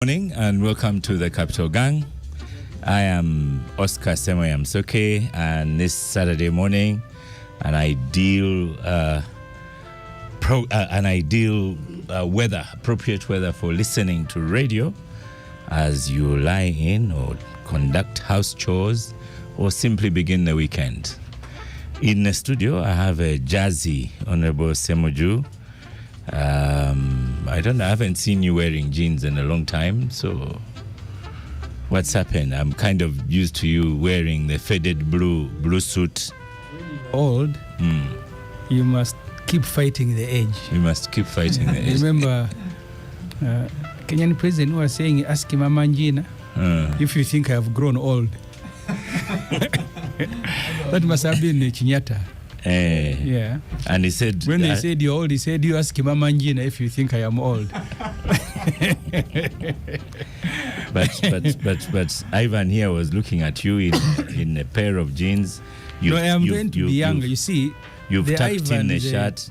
Morning and welcome to the Capital Gang. I am Oscar Semoyamsoke, and this Saturday morning, an ideal appropriate weather for listening to radio as you lie in or conduct house chores or simply begin the weekend. In the studio, I have a jazzy Honorable Semoju. I haven't seen you wearing jeans in a long time, so what's happened? I'm kind of used to you wearing the faded blue suit. Old, you must keep fighting the age. You must keep fighting the age. Remember, Kenyan president was saying, ask Mama Njina if you think I have grown old. That must have been Chinyata. Yeah. And he said, when they said you're old, he said, you ask Mama Njina if you think I am old. but Ivan here was looking at you in a pair of jeans. I am going to be younger. You see, you've tucked in a shirt.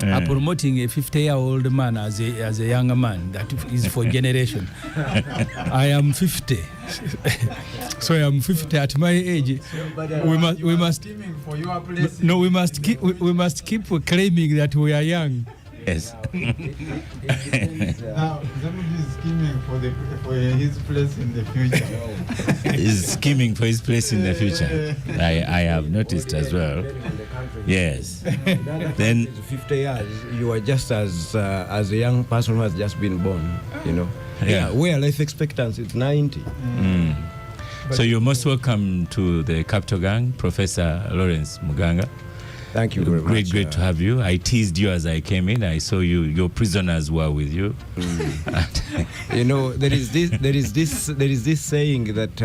Are promoting a 50-year-old man as a younger man. That is for generation. I am 50. So I am 50 at my age. We must keep claiming that we are young. Yes. Now, somebody is scheming for his place in the future. He's scheming for his place in the future. I have noticed as well. Yes. Then 50 years, you are just as a young person who has just been born, you know. Yeah. Where life expectancy is 90. So you're most welcome to the Capital Gang, Professor Lawrence Muganga. Thank you very much. Great to have you. I teased you as I came in. I saw your prisoners were with you. You know, there is this saying that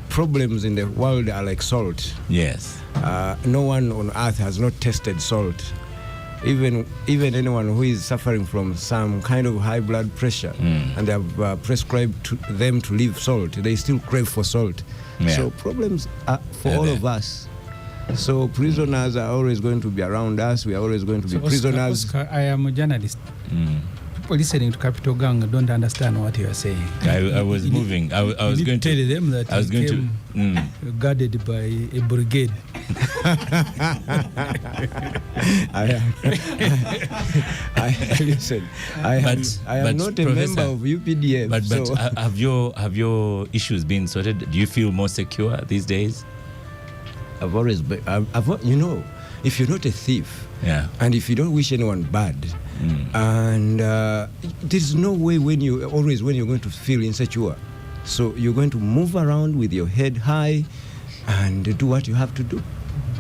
problems in the world are like salt. Yes. No one on earth has not tasted salt. Even anyone who is suffering from some kind of high blood pressure and they have prescribed to them to leave salt, they still crave for salt. Yeah. So problems are for all of us. So prisoners are always going to be around us. We are always going to be prisoners. Oscar, I am a journalist. People listening to Capital Gang don't understand what you are saying. I was moving. I was going to tell them that I was going to guarded by a brigade. Listen. I am not a member of UPDF. But have your issues been sorted? Do you feel more secure these days? I've always been. You know, if you're not a thief, and if you don't wish anyone bad, and there's no way when you're going to feel insecure. So you're going to move around with your head high and do what you have to do.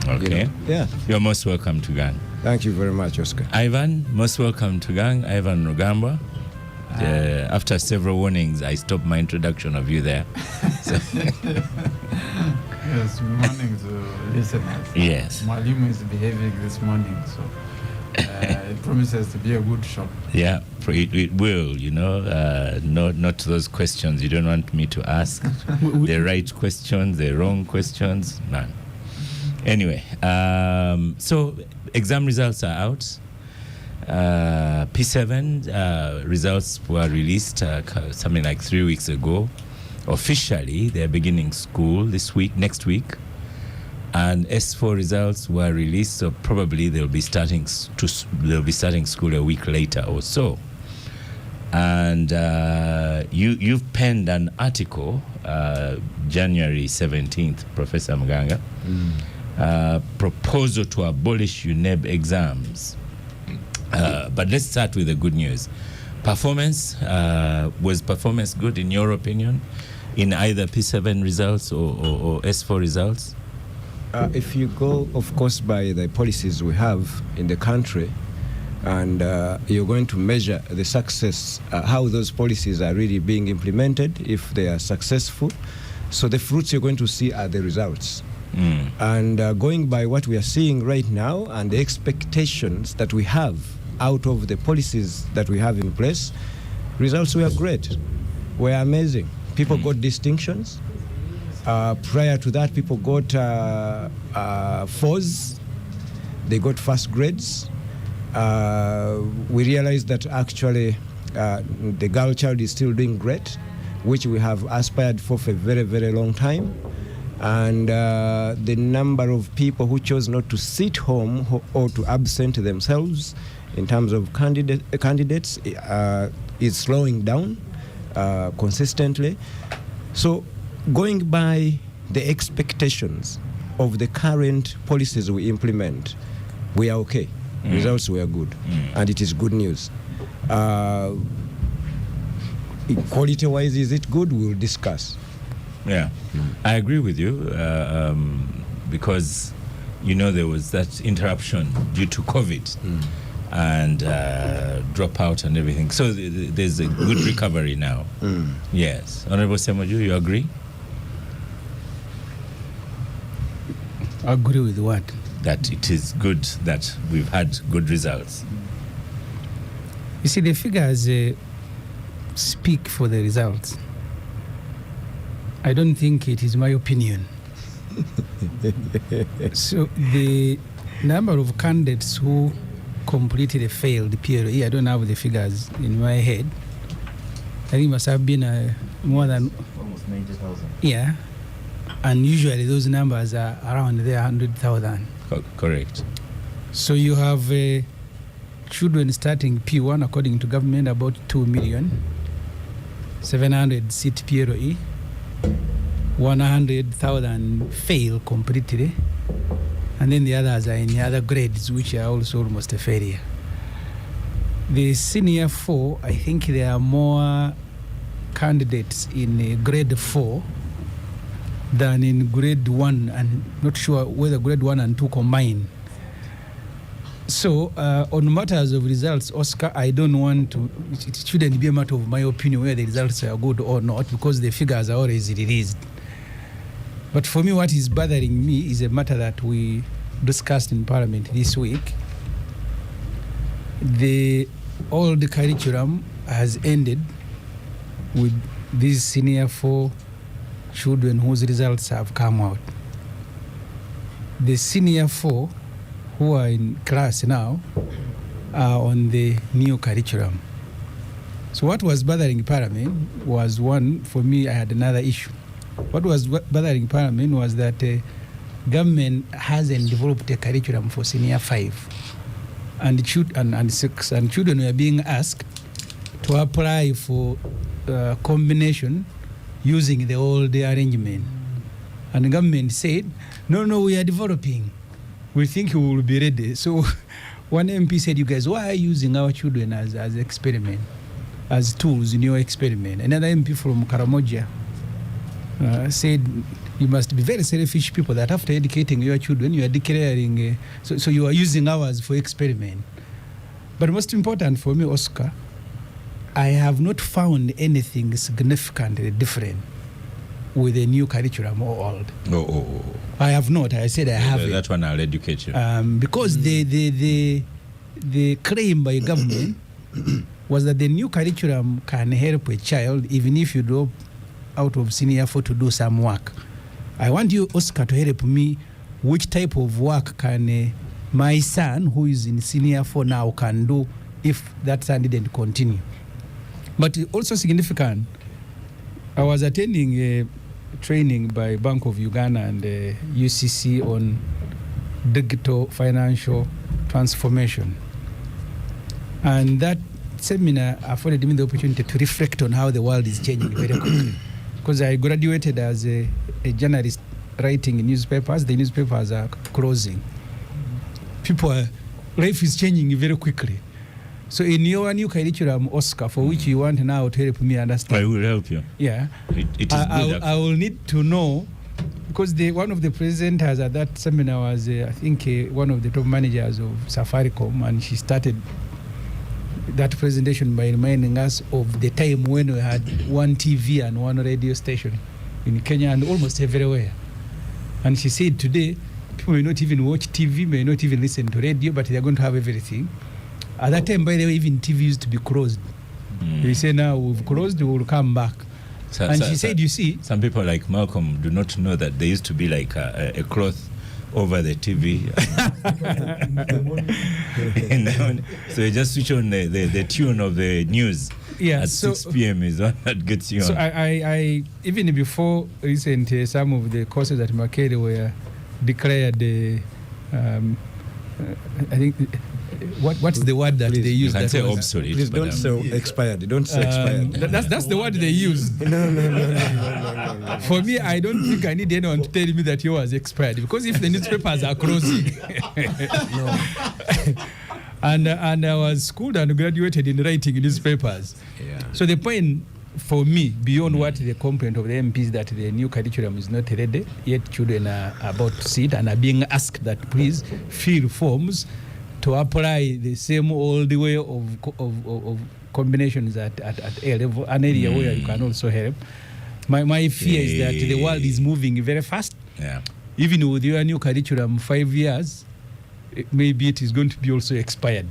Okay. You know? Yeah. You're most welcome to Gang. Thank you very much, Oscar. Ivan, most welcome to Gang. Ivan Rugamba. After several warnings, I stopped my introduction of you there. So Yes, good morning to listeners. Yes. Mwalimu is behaving this morning, so it promises to be a good show. Yeah, it will, you know, not those questions you don't want me to ask. The right questions, the wrong questions, man. Anyway, so exam results are out. P7 results were released something like 3 weeks ago. Officially, they're beginning school next week, and S4 results were released. So probably they'll be starting school a week later or so. And you've penned an article, January 17th, Professor Muganga, proposal to abolish UNEB exams. But let's start with the good news. Performance, was performance good in your opinion, in either P7 results or S4 results? If you go, of course, by the policies we have in the country, and you're going to measure the success, how those policies are really being implemented, if they are successful. So the fruits you're going to see are the results. And going by what we are seeing right now and the expectations that we have out of the policies that we have in place, results were great, were amazing. People got distinctions. Prior to that, people got fours. They got first grades. We realized that actually the girl child is still doing great, which we have aspired for a very, very long time. And the number of people who chose not to sit home or to absent themselves in terms of candidates is slowing down consistently. So going by the expectations of the current policies we implement, we are okay. Results were good, and it is good news. Quality-wise, is it good? We'll discuss. Yeah, I agree with you because, there was that interruption due to COVID and dropout and everything. So there's a good recovery now. Yes. Honorable Semoju, you agree? Agree with what? That it is good that we've had good results. You see, the figures speak for the results. I don't think it is my opinion. So the number of candidates who completed a failed PLE, I don't have the figures in my head. I think it must have been more than almost 90,000. Yeah, and usually those numbers are around there 100,000. Correct. So you have children starting P1 according to government about 2,700,000 seat PLE. 100,000 fail completely, and then the others are in the other grades, which are also almost a failure. The senior 4, I think there are more candidates in grade 4 than in grade 1, and not sure whether grade 1 and 2 combine. So on matters of results, Oscar, I don't want to, it shouldn't be a matter of my opinion whether the results are good or not, because the figures are always released. But for me, what is bothering me is a matter that we discussed in Parliament this week. The old curriculum has ended with these senior 4 children whose results have come out. The senior 4 who are in class now are on the new curriculum. So what was bothering Parliament was, one, for me, I had another issue. What was bothering Parliament was that government hasn't developed a curriculum for senior 5 and 6, and children were being asked to apply for combination using the old arrangement. And the government said, no, we are developing. We think we will be ready. So one MP said, you guys, why are you using our children as experiment, as tools in your experiment? Another MP from Karamoja said, you must be very selfish people that after educating your children, you are declaring, so you are using ours for experiment. But most important for me, Oscar, I have not found anything significantly different with a new curriculum or old. I have not. I said I haven't. That one I'll educate you. Because the claim by government was that the new curriculum can help a child even if you drop out of senior 4 to do some work. I want you, Oscar, to help me. Which type of work can my son, who is in senior 4 now, can do if that son didn't continue? But also significant, I was attending a training by Bank of Uganda and UCC on digital financial transformation. And that seminar afforded me the opportunity to reflect on how the world is changing very quickly. Because I graduated as a journalist writing in newspapers. The newspapers are closing. Life is changing very quickly. So in your new curriculum, Oscar, for which you want now to help me understand. I will help you. Yeah. It is good. I will need to know, because one of the presenters at that seminar was, I think, one of the top managers of Safaricom, and she started that presentation by reminding us of the time when we had one TV and one radio station in Kenya and almost everywhere. And she said today, people may not even watch TV, may not even listen to radio, but they're going to have everything. At that time, by the way, even TV used to be closed. They say now we've closed, we will come back. She said, you see, some people like Malcolm do not know that there used to be like a cloth over the TV. So you just switch on the tune of the news. Yeah, at so 6 p.m. is one that gets you on. So I even before recent, some of the courses at Makere were declared, I think, what's the word that they use? You can that say was, obsolete. Please don't say expired. Don't say expired. That's the word they use. No. For me, I don't think I need anyone to tell me that yours expired, because if the newspapers are closing, and I was schooled and graduated in writing newspapers. Yeah. So the point for me, beyond what the complaint of the MPs that the new curriculum is not ready, yet children are about to see it and are being asked that please fill forms to apply the same old way of combinations at A level, an area where you can also help. My fear is that the world is moving very fast. Yeah. Even with your new curriculum, 5 years, maybe it is going to be also expired.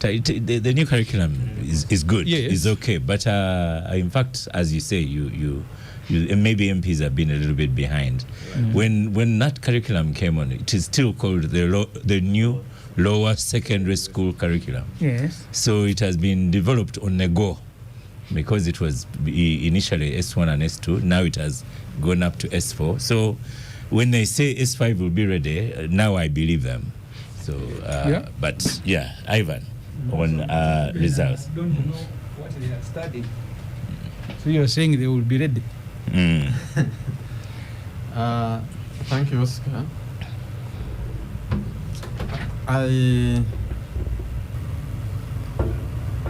The new curriculum is good. Yes. It's okay. But in fact, as you say, you maybe MPs have been a little bit behind. When that curriculum came on, it is still called the new lower secondary school curriculum. Yes. So it has been developed on the go, because it was initially S1 and S2. Now it has gone up to S4. So when they say S5 will be ready, now I believe them. So, but yeah, Ivan, on results. I don't know what they have studied. So you're saying they will be ready? Thank you, Oscar. I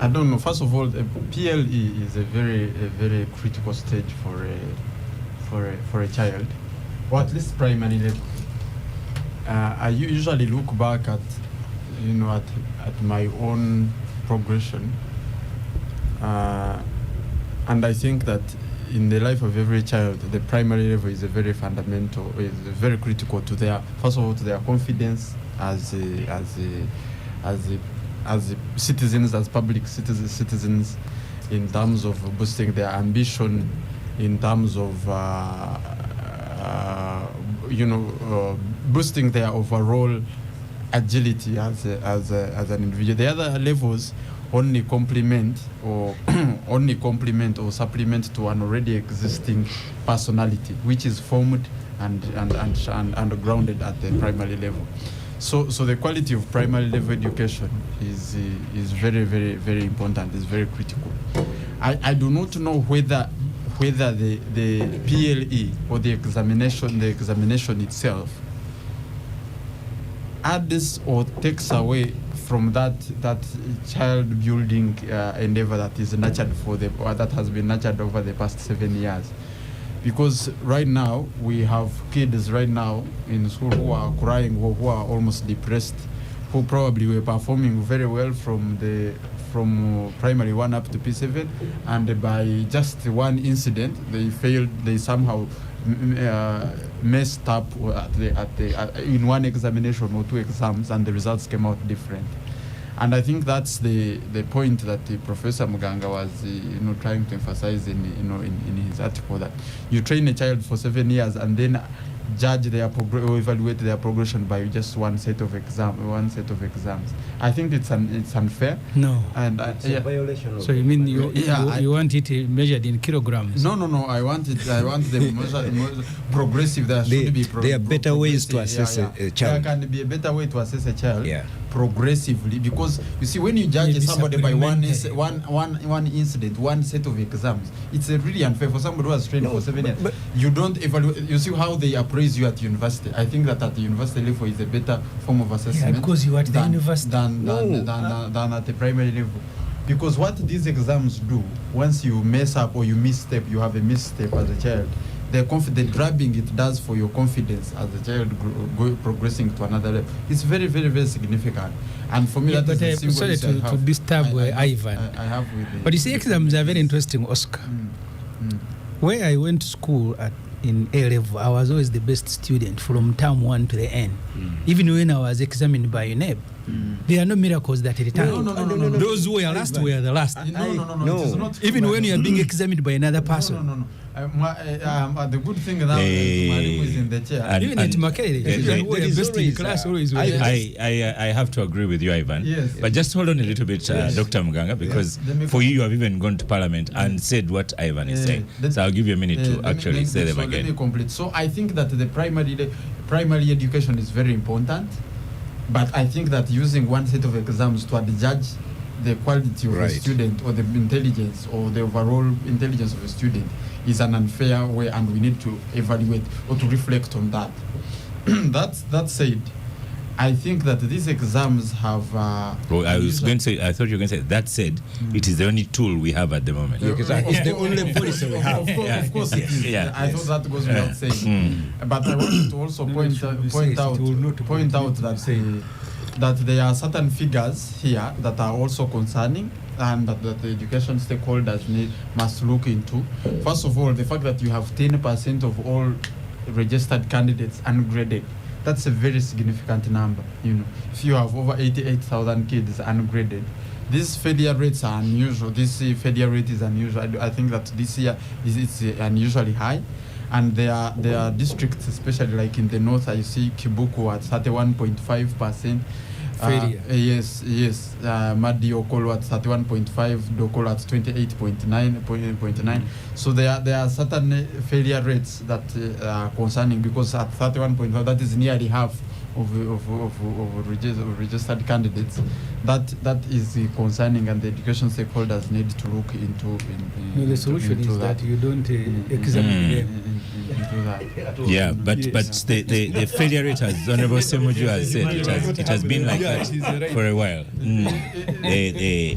don't know. First of all, PLE is a very critical stage for a child, or at least primary level. I usually look back at my own progression, and I think that in the life of every child, the primary level is a very fundamental, is very critical to first of all, to their confidence as citizens, as public citizens, in terms of boosting their ambition, in terms of boosting their overall agility as an individual. The other levels only complement or supplement to an already existing personality, which is formed and grounded at the primary level. So the quality of primary level education is very, very, very important. Is very critical. I do not know whether the PLE or the examination itself adds or takes away from that child building endeavor that is nurtured that has been nurtured over the past 7 years. Because right now we have kids right now in school who are crying, who are almost depressed, who probably were performing very well from primary 1 up to P7, and by just one incident they failed. They somehow messed up in one examination or 2 exams, and the results came out different. And I think that's the point that Professor Muganga was trying to emphasize in his article, that you train a child for 7 years and then judge or evaluate their progression by just one set of exams. I think it's unfair. No. And it's a violation of. So you mean you want it measured in kilograms? No. I want them measured progressive. There should be. There are better ways to assess a child. There can be a better way to assess a child. Yeah. Progressively, because you see, when you judge somebody by one incident, one set of exams, it's really unfair for somebody who has trained for 7 years. But you don't evaluate. You see how they appraise you at university. I think that at the university level is a better form of assessment. Yeah, because you are at the university than at the primary level. Because what these exams do, once you mess up or you misstep, you have a misstep as a child, the grabbing it does for your confidence as a child progressing to another level, it's very, very, very significant. And for me, that is the single sorry issue to disturb Ivan. I have with it. But you see, exams are very interesting, Oscar. Where I went to school in A level, I was always the best student from term 1 to the end. Even when I was examined by UNEB, There are no miracles that return. No. Those who were last were the last. No. It is not true, Even my when you are being examined by another person. No. The good thing now is Mwalimu is in the chair. Even at Makerere, children who are best in class always were. I have to agree with you, Ivan. Yes. But just hold on a little bit, Dr. Muganga, because for you have even gone to Parliament and said what Ivan is saying. So I'll give you a minute to actually say them again. Let me complete. So I think that the primary education is very important, but I think that using one set of exams to judge the quality of a student or the intelligence or the overall intelligence of a student is an unfair way, and we need to evaluate or to reflect on that. That said, I think that these exams have. I thought you were going to say that said. It is the only tool we have at the moment. It's the only policy we have. Of course, it is. Yeah. I thought that goes without saying. But I wanted to also point out that there are certain figures here that are also concerning, and that the education stakeholders must look into. First of all, the fact that you have 10% of all registered candidates ungraded. That's a very significant number. If you have over 88,000 kids ungraded, these failure rates are unusual. This failure rate is unusual. I think that this year it's unusually high. And there are districts, especially like in the north, I see Kibuku at 31.5%. Failure. Yes. Madi Okolo at 31.5, Dokolo at 28.9. So there are certain failure rates that are concerning, because at 31.5, that is nearly half of registered candidates. That is concerning, and the education stakeholders need to look into. The solution is that you don't examine them. Yeah, but the failure rate, as Honorable Semuju has said, it has been like that for a while.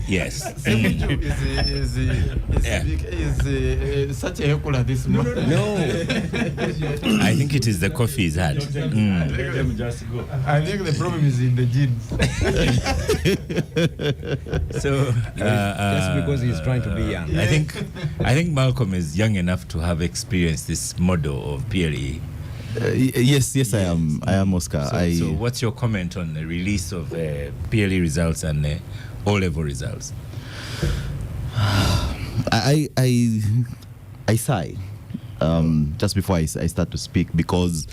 Yes. Semuju is such a heckler this morning. No. I think it is the coffee he's had. I think the problem is in the genes. So just because he's trying to be young. I think Malcolm is young enough to have experienced this model of PLE. Yes, I am Oscar. So what's your comment on the release of PLE results and O-level results? I sigh just before I start to speak, because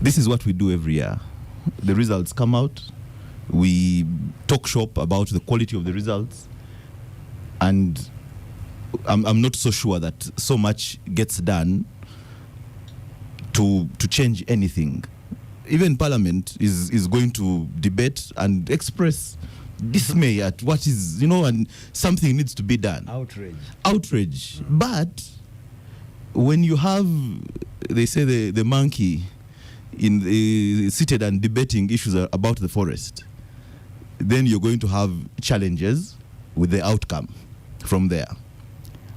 this is what we do every year. The results come out, we talk shop about the quality of the results, and I'm not so sure that so much gets done to change anything. Even Parliament is going to debate and express dismay at what is, and something needs to be done. Outrage. But when you have, they say the monkey seated and debating issues about the forest, then you're going to have challenges with the outcome from there.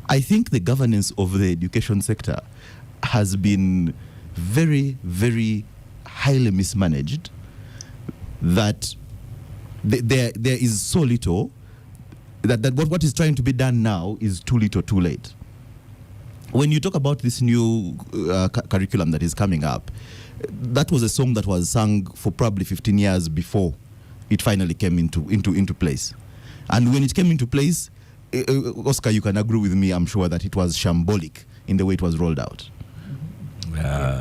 I think the governance of the education sector has been very, very highly mismanaged, that there is so little that what is trying to be done now is too little too late. When you talk about this new curriculum that is coming up, that was a song that was sung for probably 15 years before it finally came into place. And when it came into place, Oscar, you can agree with me, I'm sure, that it was shambolic in the way it was rolled out.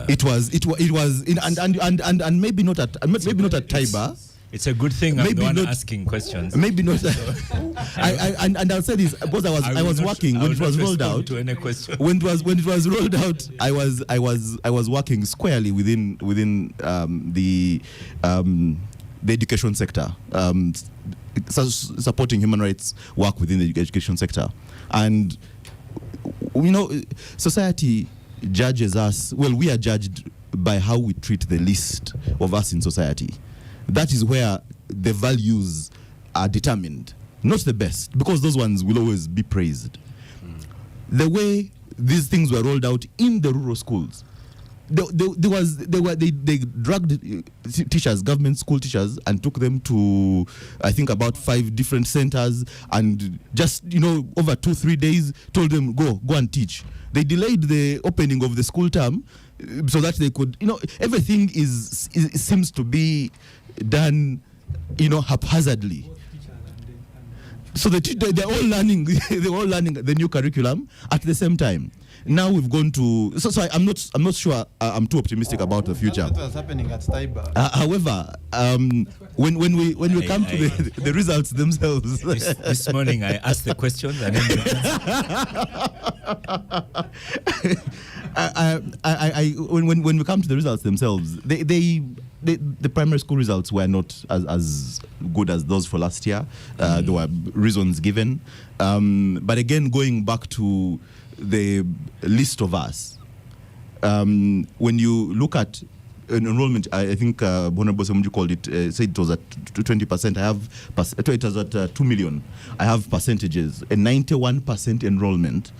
It was and maybe not at Taiba. It's a good thing I'm the one asking questions. Maybe not. And I'll say this, because I was working when it was rolled out. To any question. When it was rolled out, I was working squarely within the education sector, supporting human rights work within the education sector, and society judges us. Well, we are judged by how we treat the least of us in society. That is where the values are determined, not the best, because those ones will always be praised. The way these things were rolled out in the rural schools, they dragged teachers, government school teachers, and took them to, I think, about 5 different centers, and just over 2-3 days told them go and teach. They delayed the opening of the school term so that they could, everything seems to be done haphazardly. So they're all learning. They're all learning the new curriculum at the same time. Now we've gone to. So I'm not sure. I'm too optimistic about the future. That's what's happening at Staiba. However, when we come to the results themselves. This morning I asked the questions and then when we come to the results themselves, the primary school results were not as good as those for last year. There were reasons given. But again, going back to the list of us, when you look at enrollment, I think Honorable Semunju called it, said it was at 20%. It was at 2 million. I have percentages: a 91% enrollment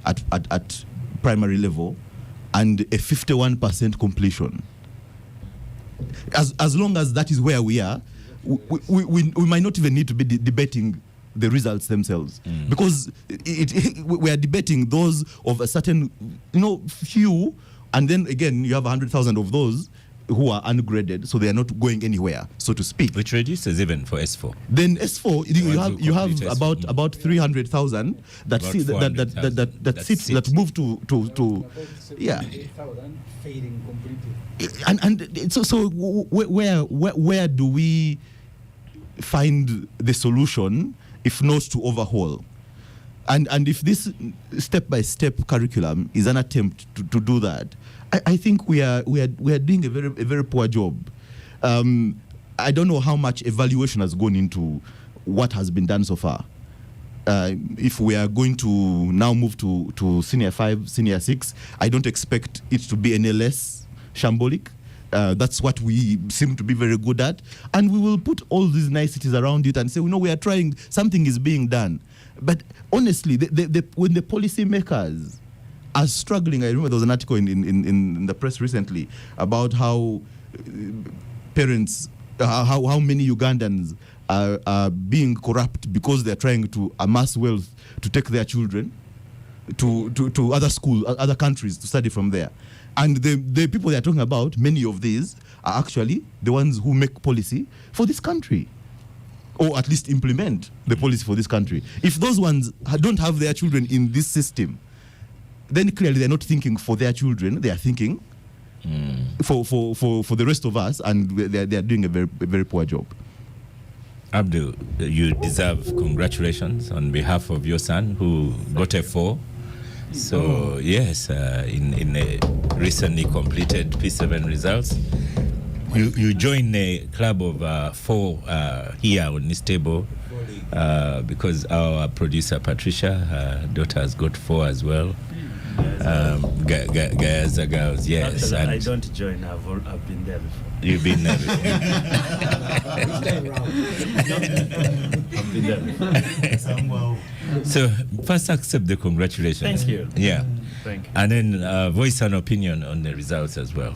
at primary level and a 51% completion. As long as that is where we are, we might not even need to be debating the results themselves, because we are debating those of a certain few, and then again you have 100,000 of those who are ungraded, so they are not going anywhere, so to speak. which reduces even for S4. Then S4, you have S4. about 300,000 that About sit, that 400,000 that move to yeah. Failing completely. And so where do we find the solution if not to overhaul? And if this step-by-step curriculum is an attempt to do that, I think we are doing a very poor job. I don't know how much evaluation has gone into what has been done so far. If we are going to now move to senior 5, senior 6, I don't expect it to be any less shambolic. That's what we seem to be very good at. And we will put all these niceties around it and say, we are trying, something is being done. But honestly, when the policymakers are struggling, I remember there was an article in the press recently about how parents, how many Ugandans are being corrupt because they're trying to amass wealth to take their children to other schools, other countries to study from there. And the people they're talking about, many of these are actually the ones who make policy for this country, or at least implement the policy for this country. If those ones don't have their children in this system, then clearly they're not thinking for their children, they are thinking for the rest of us, and they're doing a very poor job. Abdul, you deserve congratulations on behalf of your son who got a 4. So yes, in a recently completed P7 results, you join a club of 4 here on this table, because our producer Patricia, her daughter, has got 4 as well. Gayaza girls, yes. Actually, I don't join. I've been there before. You've been there before. I've been there before. So first accept the congratulations. Thank you. Yeah. Thank you. And then voice an opinion on the results as well.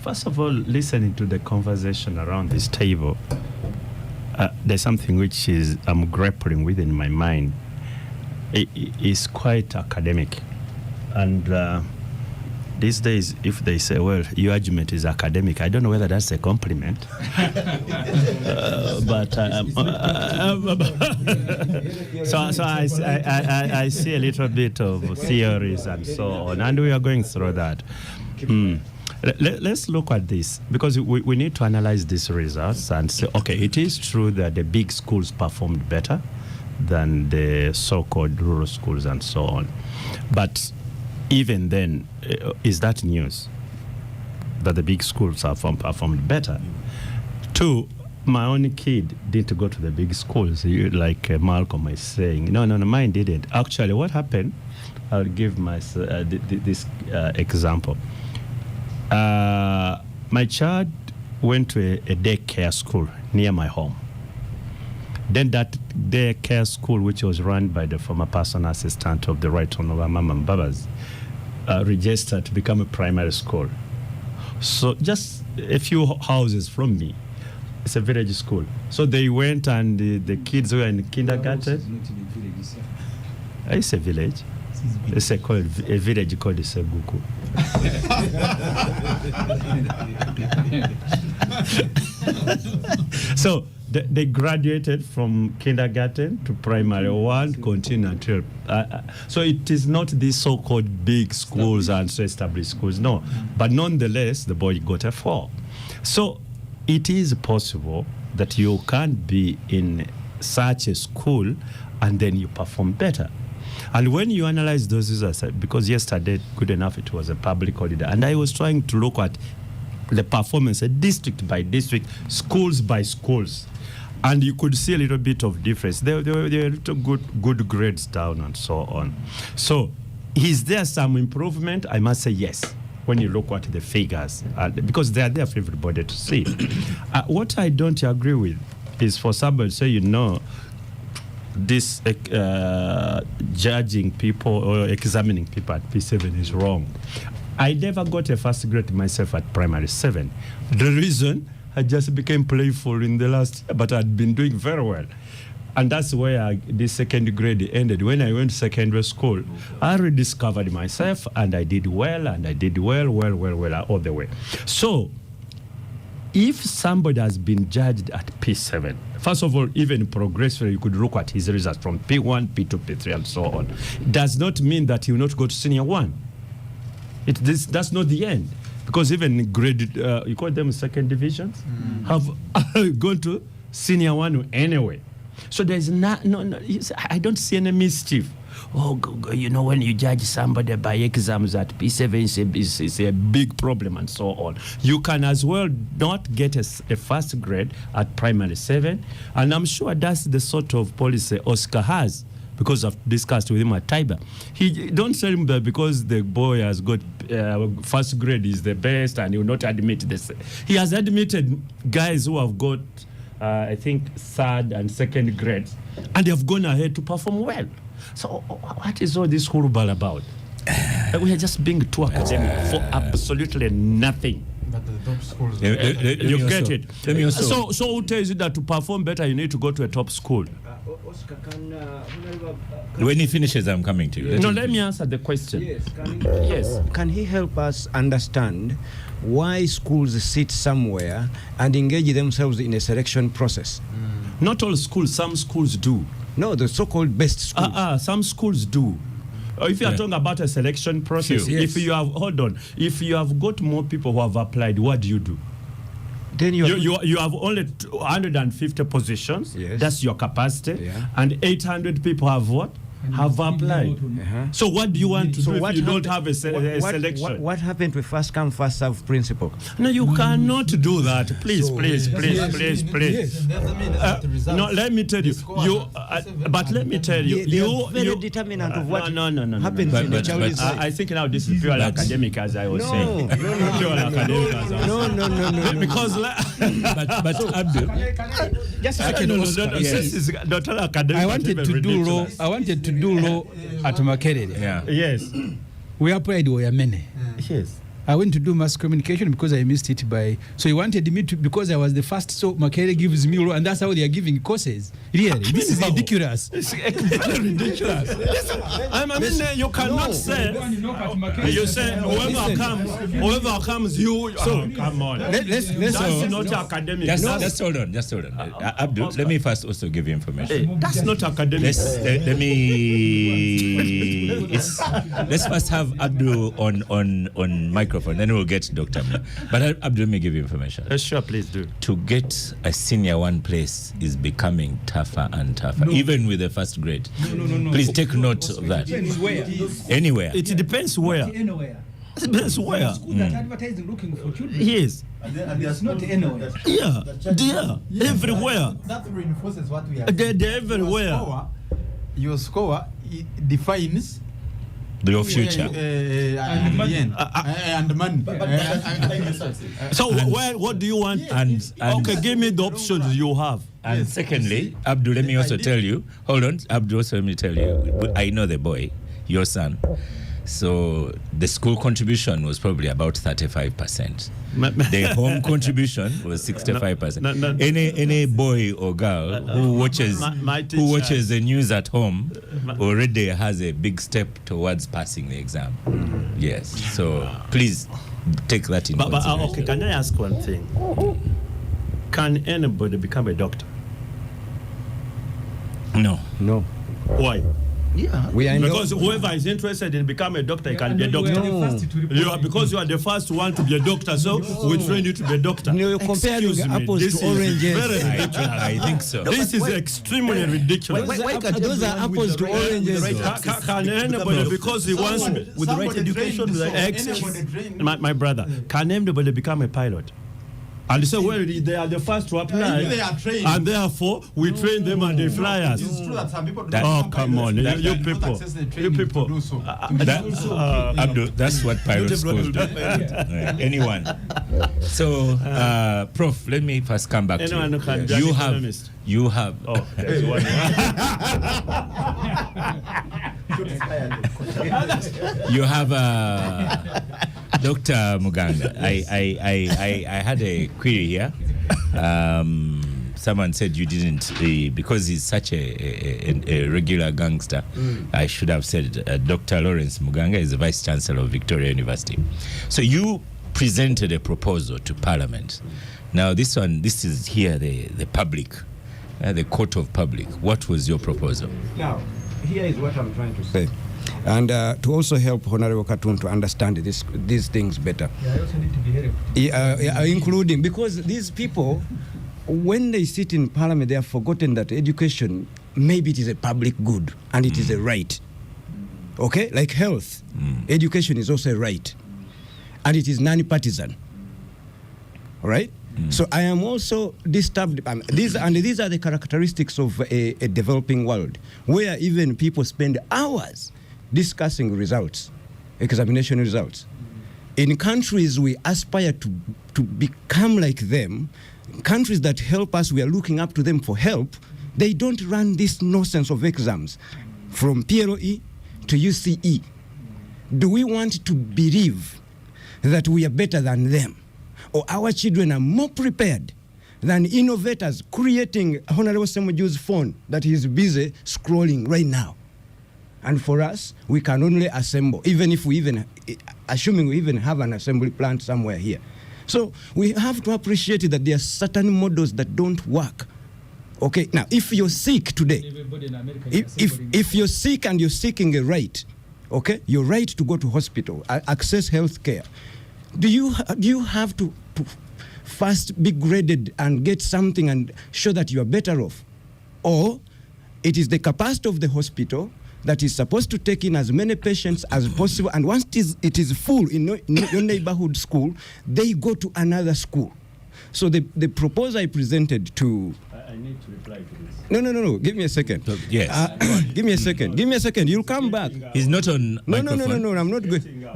First of all, listening to the conversation around this table, there's something which I'm grappling with in my mind. It is quite academic. And these days, if they say, well, your argument is academic, I don't know whether that's a compliment. So I see a little bit of theories and so on, and we are going through that. Let's look at this, because we need to analyze these results and say, okay, it is true that the big schools performed better than the so-called rural schools and so on. But even then, is that news that the big schools have performed better? 2, my own kid didn't go to the big schools, like Malcolm is saying. No, mine didn't. Actually, what happened, I'll give this example. My child went to a daycare school near my home. Then that daycare school, which was run by the former personal assistant of the Right Honorable Mama Babas, registered to become a primary school. So just a few houses from me, it's a village school. So they went, and the kids were in kindergarten. It's a village. It's a village called Seguku. So they graduated from kindergarten to primary one, continue until. So it is not these so-called big schools and so established schools, no. But nonetheless, the boy got a 4. So it is possible that you can't be in such a school and then you perform better. And when you analyze those results, because yesterday, good enough, it was a public holiday, and I was trying to look at the performance district by district, schools by schools, and you could see a little bit of difference. There were little good grades down and so on. So is there some improvement? I must say yes, when you look at the figures, because they are there for everybody to see. What I don't agree with is for somebody to say, this judging people or examining people at P7 is wrong. I never got a first grade myself at primary 7. The reason, I just became playful in the last year, but I'd been doing very well. And that's where the second grade ended. When I went to secondary school, I rediscovered myself, and I did well, and I did well all the way. So if somebody has been judged at P7, first of all, even progressively, you could look at his results from P1, P2, P3, and so on. It does not mean that he will not go to senior 1. That's not the end. Because even grade, you call them second divisions, have gone to senior 1 anyway. So there's no, I don't see any mischief. When you judge somebody by exams at P7, it's a big problem and so on. You can as well not get a first grade at primary 7, and I'm sure that's the sort of policy Oscar has, because I've discussed with him at Tiber. He don't tell him that because the boy has got first grade is the best and he will not admit this. He has admitted guys who have got, I think, third and second grades, and they have gone ahead to perform well. So what is all this hullabaloo about? We are just being too academic for absolutely nothing. But the top schools, you get it. So who tells you that to perform better you need to go to a top school? Oscar, When he finishes, I'm coming to you. Let me answer the question. Yes, can he help us understand why schools sit somewhere and engage themselves in a selection process? Not all schools, some schools do. No, the so-called best schools. Some schools do. If you are talking about a selection process, if you have got more people who have applied, what do? Then you have only 150 positions. Yes. That's your capacity, Yeah. and 800 people have what? Have applied. So what do you want to do if you don't have a selection? What happened to first come, first serve principle? No, you cannot do that. Please. No, let me tell you. But let me tell you. They are very determinant of what happens in the child's life. I think now this is pure academic, as I was saying. Pure academic, as I was saying. Because but Abdul, just a second, Oscar. This is not academic. I wanted to do law at Makerere. Yeah. Yes. We applied Oyamene. Yes. I went to do mass communication because I missed it so he wanted me to, because I was the first, so Makerere gives me law, and that's how they are giving courses. Really, this is ridiculous. It's very ridiculous. I mean, you cannot say. You say whoever comes, you. So come on. Let's That's not academic. Just hold on. Abdul, let me first also give you information. That's not academic. Let's first have Abdul on microphone, then we'll get Dr. Mla. But Abdul, let me give you information. Sure, please do. To get a senior 1 place is becoming tougher and tougher, even with the first grade. No. Please take note of that. Anywhere. It depends where. Anywhere. It depends where. School that advertising looking for children. Yes. It's not anywhere. Yeah. Everywhere. That reinforces what we are. They're everywhere. Your score defines Your future. and money. So what do you want? And Okay, give me the options you have. And secondly, Abdul, let me also tell you. Hold on, Abdul, also let me tell you. I know the boy, your son. So the school contribution was probably about 35%. The home contribution was 65%. Any boy or girl who watches the news at home already has a big step towards passing the exam. Yes. So please take that into consideration. Okay, can I ask one thing? Can anybody become a doctor? No. Why? Yeah. Because whoever is interested in becoming a doctor, he can be a doctor. Because you are the first one to be a doctor, so we train you to be a doctor. You're comparing apples this to oranges. Very ridiculous. I think so. This is extremely ridiculous. Those are apples to oranges. Can anybody, because he wants with the right education, my brother, can anybody become a pilot? And so, well, they are the first to apply, They are trained. and therefore we train them and they fly us. It's true that some people Oh, come on, you people. Abdul, that's what pirate schools do. Right. Anyone. So, Prof, let me first come back Anyone to who can you. be an economist. You have. Oh, there's one. You have Dr. Muganga. I had a query here. Someone said you didn't, because he's such a regular gangster. I should have said Dr. Lawrence Muganga is the Vice Chancellor of Victoria University. So you presented a proposal to Parliament. Now this is here the public, the court of public. What was your proposal? Now, here is what I'm trying to say. And to also help Honorable Katun to understand these things better. I also need to be helped. Including, because these people, when they sit in Parliament, they have forgotten that education, maybe it is a public good and it is a right. Okay? Like health, education is also a right. And it is non-partisan. All right? So I am also disturbed. These are the characteristics of a developing world, where even people spend hours discussing results, examination results. In countries we aspire to become like them, countries that help us, we are looking up to them for help, they don't run this nonsense of exams from PLE to UCE. Do we want to believe that we are better than them? Or our children are more prepared than innovators creating Honorable Semuju's phone that he's busy scrolling right now? And for us, we can only assemble, even if assuming we even have an assembly plant somewhere here. So we have to appreciate that there are certain models that don't work. Okay, now if you're sick today, if you're sick and you're seeking a right, okay, your right to go to hospital, access health care, do you have to first be graded and get something and show that you are better off? Or it is the capacity of the hospital that is supposed to take in as many patients as possible, and once it is full in your neighborhood school, they go to another school. So the proposal I presented to... I need to reply to this. No. Give me a second. Yes. Give me a second. You'll come back. He's not on microphone. No. I'm not going.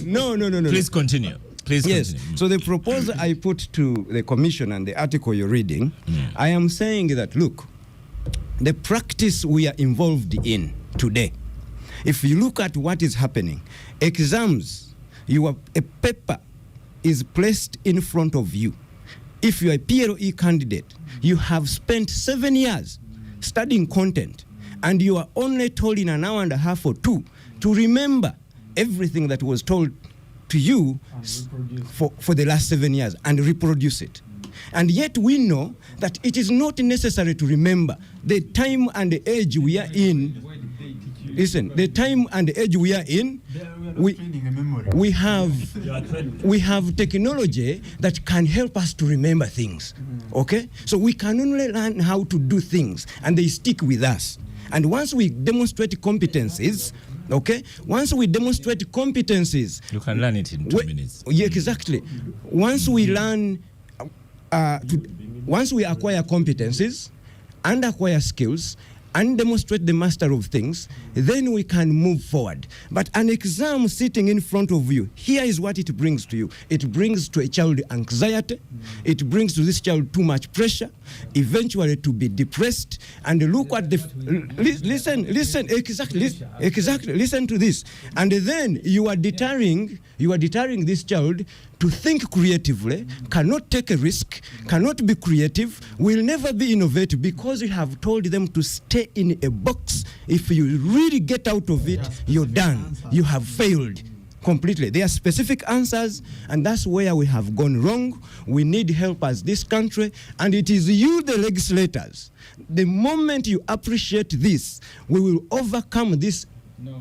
No. Please continue. Yes. So the proposal I put to the commission and the article you're reading, I am saying that, look, the practice we are involved in today, if you look at what is happening, exams, a paper is placed in front of you. If you are a PLE candidate, you have spent 7 years studying content, and you are only told in an hour and a half or two to remember everything that was told to you for the last 7 years and reproduce it. And yet we know that it is not necessary to remember the time and the age we are in. Listen, the time and the age we are in, we have technology that can help us to remember things. Okay? So we can only learn how to do things, and they stick with us. And once we demonstrate competencies, okay? Once we demonstrate competencies, you can learn it in 2 minutes. Yeah, exactly. Once we learn, once we acquire competencies and acquire skills and demonstrate the master of things, then we can move forward. But an exam sitting in front of you, here is what it brings to you. It brings to a child anxiety. It brings to this child too much pressure, eventually to be depressed. And look at the, listen, exactly, listen to this. And then you are deterring this child to think creatively, cannot take a risk, cannot be creative, will never be innovative, because you have told them to stay in a box. If you really get out of it, you're done. You have failed completely. There are specific answers, and that's where we have gone wrong. We need help as this country, and it is you, the legislators. The moment you appreciate this, we will overcome this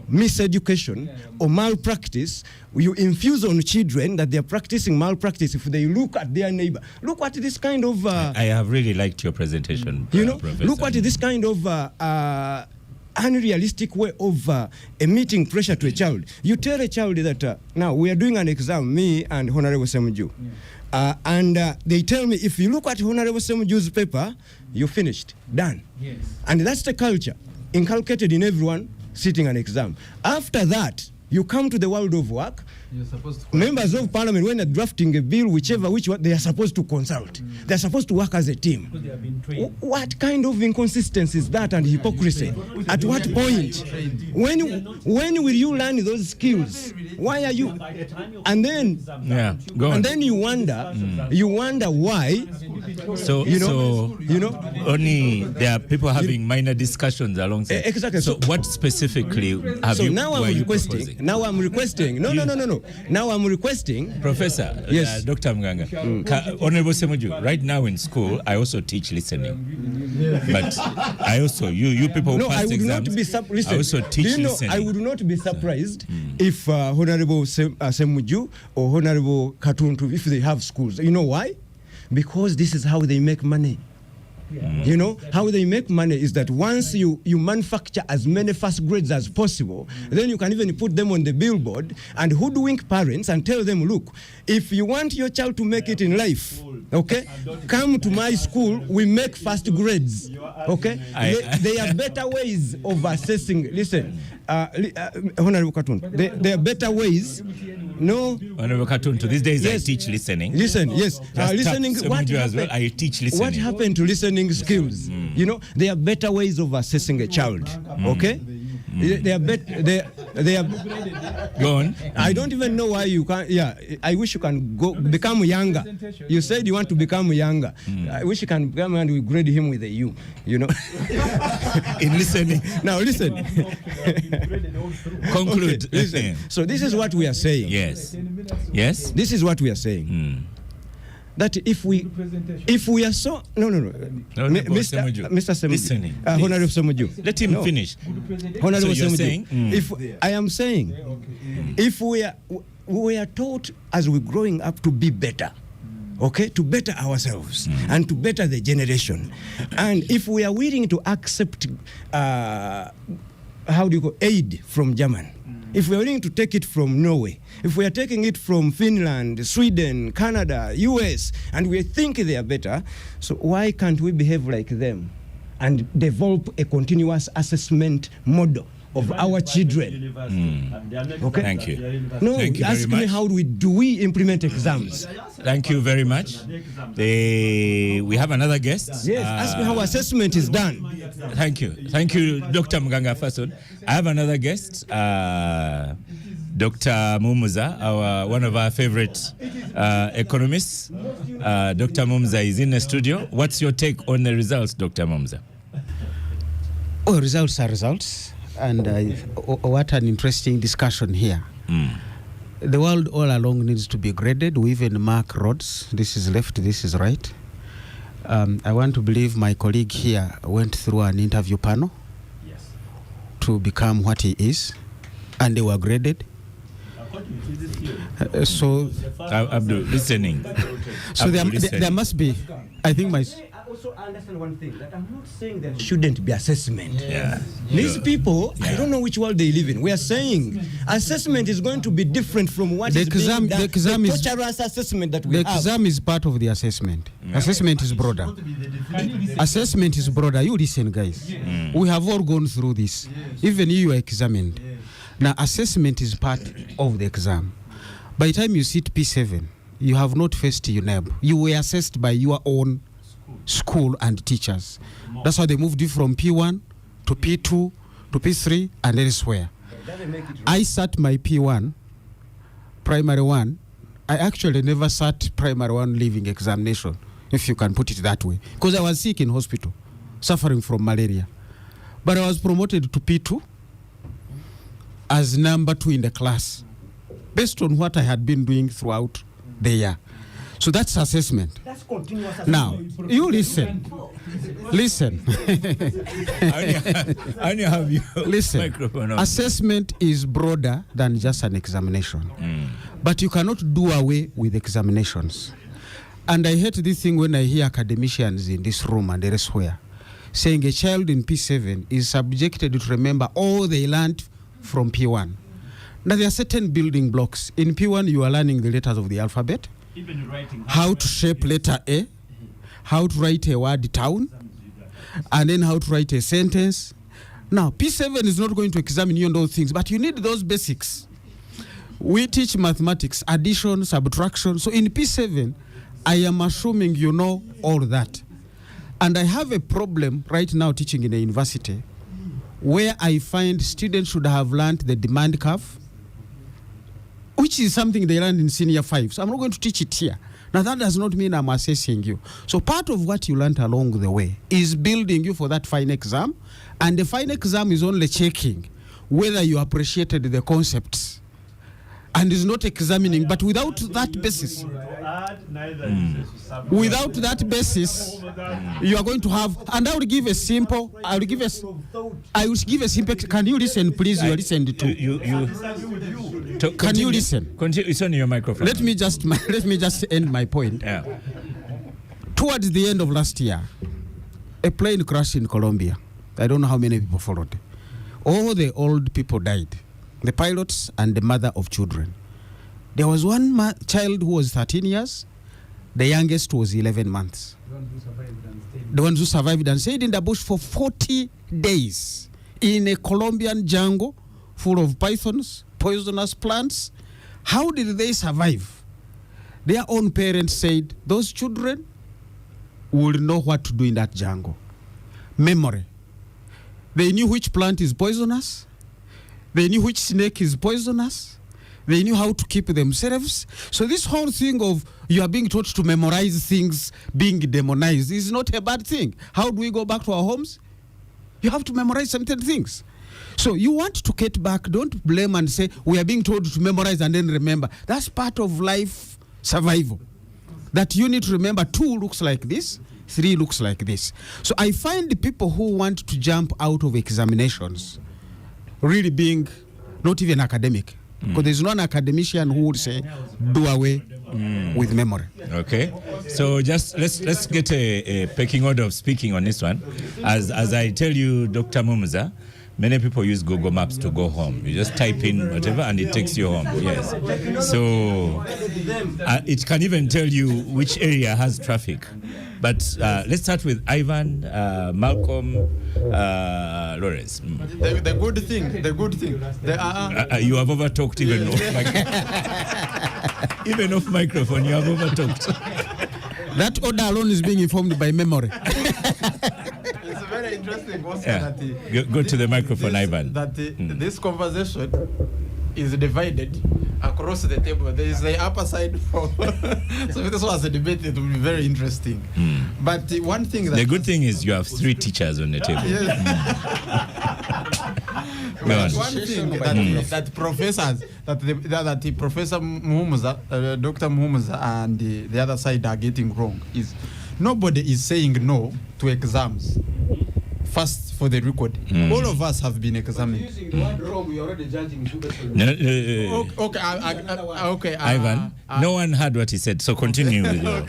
miseducation or malpractice. You infuse on children that they are practicing malpractice if they look at their neighbor. Look at this kind of... I have really liked your presentation, Professor. Look at this kind of unrealistic way of emitting pressure to a child. You tell a child that, now we are doing an exam, me and Honorable Semuju, and they tell me, if you look at Honorable Semuju's paper, you're finished, done. Yes. And that's the culture inculcated in everyone sitting an exam. After that, you come to the world of work. You're supposed to Members of parliament, when they're drafting a bill, which one, they are supposed to consult. They're supposed to work as a team. They have been trained. What kind of inconsistency is that, and hypocrisy? At what point? When will you learn those skills? Why are you? And then, go on. and then you wonder why. So, only there are people having minor discussions alongside. Exactly. So, what specifically have So you? now I'm requesting. Now I'm requesting. No. Now I'm requesting. Professor, Yes. Dr. Muganga, Honorable Semuju, right now in school, I also teach listening. But I also, you people who No, I pass would not exams, be surprised. I also teach listening. I would not be surprised if Honorable Semuju or Honorable Katuntu, if they have schools. You know why? Because this is how they make money. You know, how they make money is that once you manufacture as many first grades as possible, then you can even put them on the billboard and hoodwink parents and tell them, look, if you want your child to make it in life, okay, come to my school, we make first grades, okay? There are better ways of assessing, listen, Honorable Katun, there are better ways. No. Honorable Katun, to these days Yes. I teach listening. Listen, yes. Listening, what as well, I teach listening. What happened to listening skills? You know, there are better ways of assessing a child. Okay? They are better. They are. Go on. I don't even know why you can't. Yeah, I wish you can go become younger. You said you want to become younger. I wish you can become, and we grade him with a U. You know. In listening. Now listen. Conclude. Okay, listen. So this is what we are saying. Yes. Yes. This is what we are saying. That if we are so Mr. Semuju, Listening. Honorable Semuju, Let him finish. Honorable So you're Semuju, saying? if I am saying, if we are taught as we're growing up to be better, okay, to better ourselves and to better the generation, and if we are willing to accept, aid from Germany. If we are willing to take it from Norway, if we are taking it from Finland, Sweden, Canada, US, and we think they are better, so why can't we behave like them and develop a continuous assessment model of our children? Okay? Thank you. No, Thank you very ask me much. how do we implement exams? Thank you very much. We have another guest. Yes, ask me how assessment is done. Thank you. Thank you, Dr. Muganga Fason. I have another guest, Dr. Mumuza, one of our favorite economists. Dr. Mumuza is in the studio. What's your take on the results, Dr. Mumuza? Oh, results are results. And what an interesting discussion here. The world all along needs to be graded. We even mark roads. This is left, this is right. I want to believe my colleague here went through an interview panel to become what he is, and they were graded. So Abdul, listening. So there must be, I think also understand one thing, that I'm not saying there shouldn't be assessment. Yeah. These people, I don't know which world they live in. We are saying assessment is going to be different from what The is exam- being done. the exam is- torturous assessment that we The have. exam is part of the assessment. Assessment is broader. Assessment is broader. You listen, guys. We have all gone through this. Even you are examined. Now, assessment is part of the exam. By the time you sit P7, you have not faced UNEB. You were assessed by your own school and teachers. That's why they moved you from P1 to P2 to P3 and elsewhere. I sat my P1, primary one. I actually never sat primary one leaving examination, if you can put it that way, because I was sick in hospital, suffering from malaria. But I was promoted to P2 as number 2 in the class, based on what I had been doing throughout the year. So that's assessment. That's continuous Now, you listen. Listen. I only have your Listen. microphone on. Assessment is broader than just an examination. But you cannot do away with examinations. And I hate this thing when I hear academicians in this room and elsewhere saying a child in P7 is subjected to remember all they learned from P1. Now, there are certain building blocks. In P1, you are learning the letters of the alphabet, how to shape letter A, how to write a word town, and then how to write a sentence. Now, P7 is not going to examine you on those things, but you need those basics. We teach mathematics, addition, subtraction. So in P7, I am assuming you know all that. And I have a problem right now teaching in a university where I find students should have learned the demand curve, which is something they learned in senior 5. So I'm not going to teach it here. Now, that does not mean I'm assessing you. So part of what you learned along the way is building you for that final exam. And the final exam is only checking whether you appreciated the concepts. And is not examining, but without that basis, without that basis, you are going to have, and I will give a simple, can you listen, please? You are listening to. Can you listen? Continue. It's on your microphone. Let me just end my point. Yeah. Towards the end of last year, a plane crashed in Colombia. I don't know how many people followed. All the old people died, the pilots and the mother of children. There was one child who was 13 years. The youngest was 11 months. The ones who survived and stayed in the bush for 40 days in a Colombian jungle full of pythons, poisonous plants. How did they survive? Their own parents said those children will know what to do in that jungle. Memory. They knew which plant is poisonous. They knew which snake is poisonous. They knew how to keep themselves. So this whole thing of you are being taught to memorize things being demonized is not a bad thing. How do we go back to our homes? You have to memorize certain things. So you want to get back, don't blame and say we are being told to memorize and then remember. That's part of life survival. That you need to remember 2 looks like this, 3 looks like this. So I find the people who want to jump out of examinations really being not even academic. Because there's no academician who would say do away with memory. Okay, so just let's get a pecking order of speaking on this one. As I tell you, Dr. Mumuza, many people use Google Maps to go home. You just type in whatever and it takes you home. Yes. So it can even tell you which area has traffic. But let's start with Ivan, Malcolm, Lawrence. The good thing, you have overtalked even off even off microphone. You have overtalked. That order alone is being informed by memory. It's very interesting, Oscar, Yeah. that Go to the microphone, Ivan. This conversation is divided across the table. There is the upper side for so if this was a debate, it would be very interesting. But one thing that The good thing is you have 3 teachers on the table. Go on. one thing that professors, that Professor Muhumuza, Dr. Muhumuza, and the other side are getting wrong is nobody is saying no to exams. First, for the record, all of us have been examined. Okay, Ivan, no one heard what he said, so continue with your...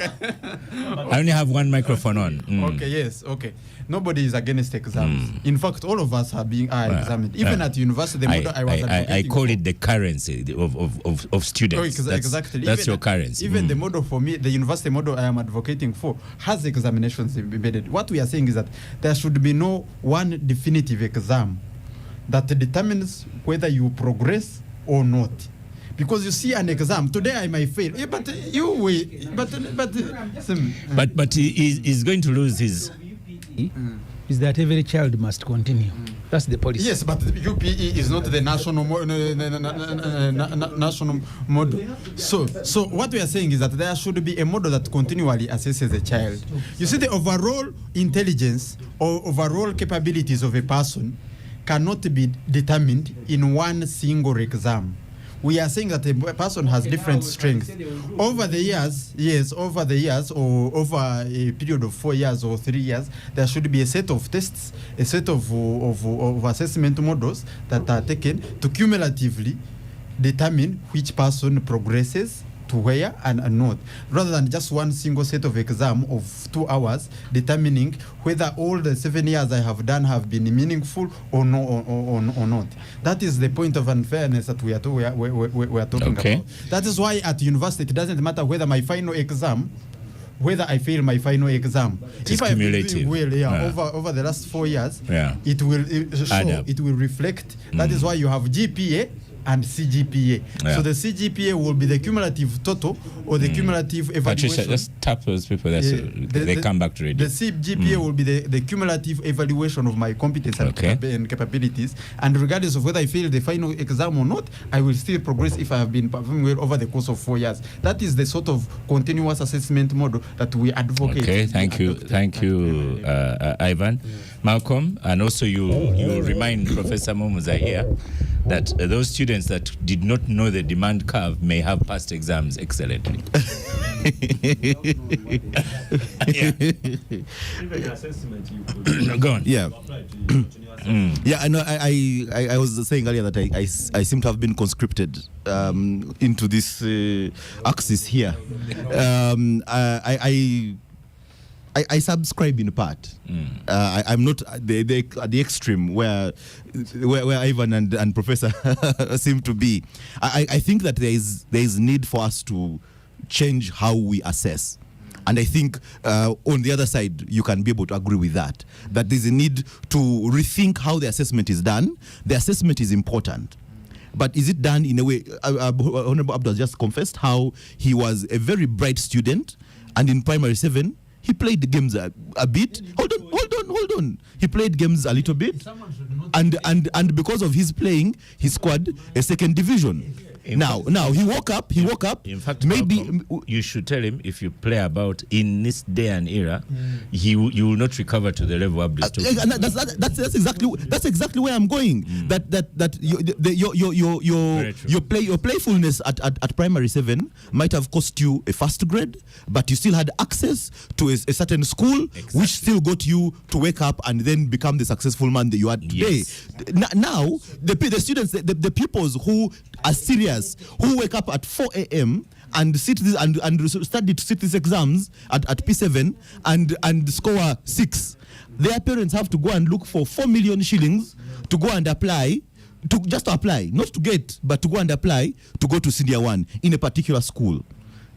I only have one microphone on. Okay, yes, okay. Nobody is against exams. In fact, all of us are examined. Even at university, the model I was advocating I call for- it the currency of students. Exactly. That's Even your currency. Even the model for me, the university model I am advocating for, has examinations embedded. What we are saying is that there should be no one definitive exam that determines whether you progress or not. Because you see an exam today, I might fail. But you wait. But he's going to lose his. Is that every child must continue. That's the policy. Yes, but the UPE is not the national national model. So what we are saying is that there should be a model that continually assesses a child. You see, the overall intelligence or overall capabilities of a person cannot be determined in one single exam. We are saying that a person has different strengths. Over the years, or over a period of 4 years or 3 years, there should be a set of tests, a set of assessment models that are taken to cumulatively determine which person progresses to where and not, rather than just one single set of exam of 2 hours determining whether all the 7 years I have done have been meaningful or no, or not. That is the point of unfairness that we are talking about. That is why at university it doesn't matter whether my final exam, whether I fail my final exam. If I been doing well, over the last 4 years, it will reflect. That is why you have GPA and CGPA. So the CGPA will be the cumulative total or the cumulative evaluation. Patricia, just tap those people. They come back to radio. The CGPA will be the cumulative evaluation of my competence and capabilities. And regardless of whether I fail the final exam or not, I will still progress if I have been performing well over the course of 4 years. That is the sort of continuous assessment model that we advocate. Okay, thank you, Ivan. Malcolm, and also you remind Professor Mumuza here that those students that did not know the demand curve may have passed exams excellently. Go on. Yeah. Yeah, I know. I was saying earlier that I seem to have been conscripted into this axis here. I subscribe in part. I'm not the extreme where Ivan and Professor seem to be. I think that there is need for us to change how we assess. And I think on the other side, you can be able to agree with that there's a need to rethink how the assessment is done. The assessment is important. But is it done in a way? Honorable Abdul just confessed how he was a very bright student, and in primary 7, he played the games a bit. Hold on. He played games a little bit, and because of his playing, he scored a second division. Now he woke up. In fact, maybe Malcolm, you should tell him if you play about in this day and era, you will not recover to the level of this. That's exactly where I'm going. Your playfulness at primary 7 might have cost you a first grade, but you still had access to a certain school, which still got you to wake up and then become the successful man that you are today. Now the students, the pupils who are serious, who wake up at 4 a.m. and sit this and study to sit these exams at P7 and score 6. Their parents have to go and look for 4 million shillings to go and apply, to apply, not to get, but to go and apply to go to senior 1 in a particular school.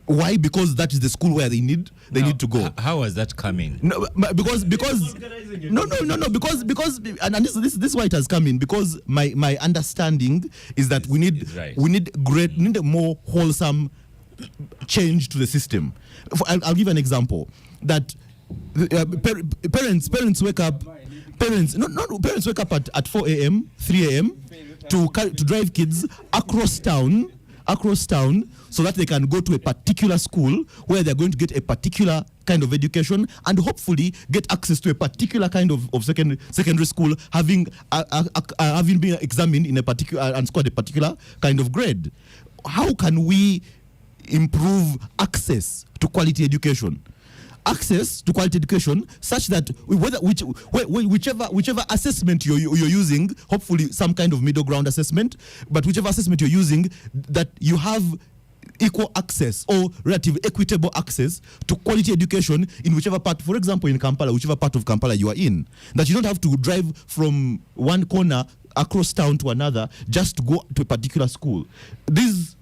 Why? Because that is the school where they need to go. How was that coming? No, because no, because and this is why it has come in, because my understanding is that we need a more wholesome change to the system. I'll give an example that parents wake up. Parents wake up at 4 a.m., 3 a.m. to drive kids across town so that they can go to a particular school where they're going to get a particular kind of education and hopefully get access to a particular kind of secondary school, having been examined in a particular and scored a particular kind of grade. How can we improve access to quality education? Access to quality education such that whichever assessment you're using, hopefully some kind of middle ground assessment, but whichever assessment you're using, that you have equal access or relative equitable access to quality education in whichever part, for example, in Kampala, whichever part of Kampala you are in, that you don't have to drive from one corner across town to another just to go to a particular school. These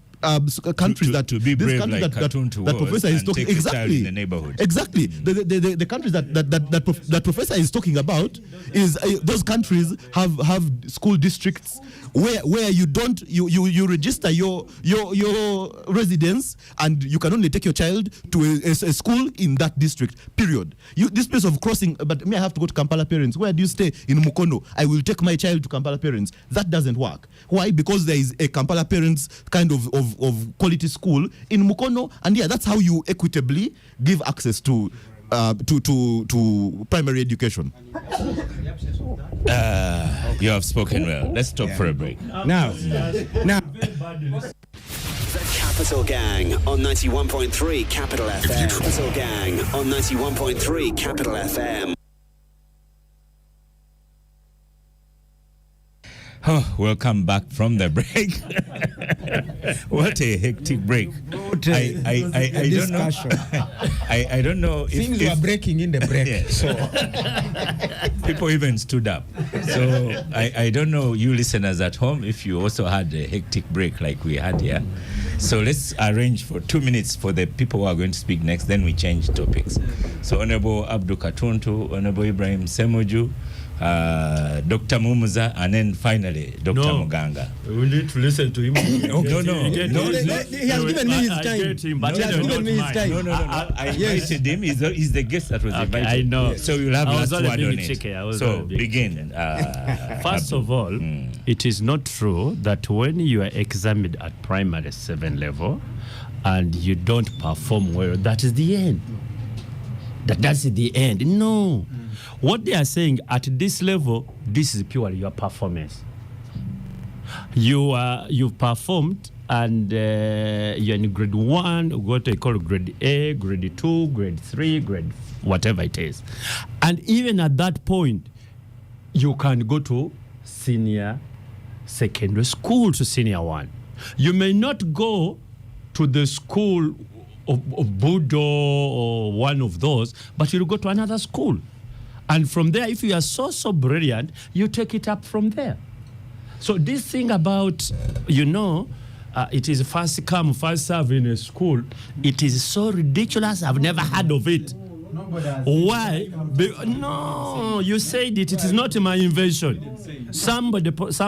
countries to be brave like Katuntu that professor is talking exactly in the neighborhood. Exactly. The countries that professor is talking about is those countries have school districts where you register your residence and you can only take your child to a school in that district. Period. This place of crossing, but me I have to go to Kampala Parents. Where do you stay? In Mukono. I will take my child to Kampala Parents. That doesn't work. Why? Because there is a Kampala Parents kind of quality school in Mukono, and that's how you equitably give access to primary education. You have spoken well. Let's stop for a break. Now. The Capital Gang on 91.3 Capital FM. Capital Gang on 91.3 Capital FM. Oh, welcome back from the break. What a hectic break. I don't know. I don't know if Things were breaking in the break. Yeah. So people even stood up. So I don't know, you listeners at home, if you also had a hectic break like we had here. So let's arrange for 2 minutes for the people who are going to speak next, then we change topics. So Honorable Abdul Katuntu, Honorable Ibrahim Semoju, Dr. Mumuza, and then finally Dr. Muganga. We need to listen to him. No. he has given me his time. But he has given me his time. No. I invited him. He's the guest that was invited. I know. So you'll have last word on it. So begin. First of all, it is not true that when you are examined at primary 7 level and you don't perform well, that is the end. That's the end. No. What they are saying at this level, this is purely your performance. You've performed and you're in grade 1, what they call grade A, grade 2, grade 3, grade whatever it is. And even at that point, you can go to senior secondary school to senior 1. You may not go to the school of Budo or one of those, but you'll go to another school. And from there, if you are so brilliant, you take it up from there. So this thing about, it is first come, first serve in a school, it is so ridiculous. I've never heard of it. Why? No, you said it. It is not my invention. Some